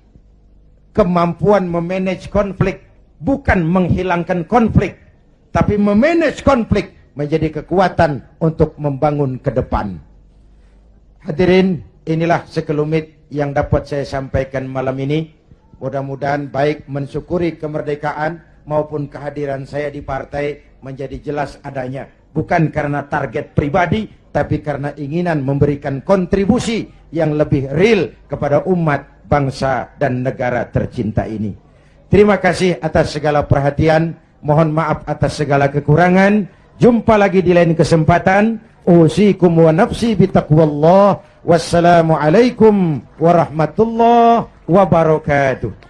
kemampuan memanage konflik, bukan menghilangkan konflik, tapi memanage konflik menjadi kekuatan untuk membangun ke depan. Hadirin, inilah sekelumit yang dapat saya sampaikan malam ini. Mudah-mudahan baik mensyukuri kemerdekaan maupun kehadiran saya di partai menjadi jelas adanya. Bukan karena target pribadi, tapi karena inginan memberikan kontribusi yang lebih real kepada umat, bangsa, dan negara tercinta ini. Terima kasih atas segala perhatian. Mohon maaf atas segala kekurangan. Jumpa lagi di lain kesempatan. Usikum wa nafsi bitaqwallah. Wassalamualaikum warahmatullahi wabarakatuh.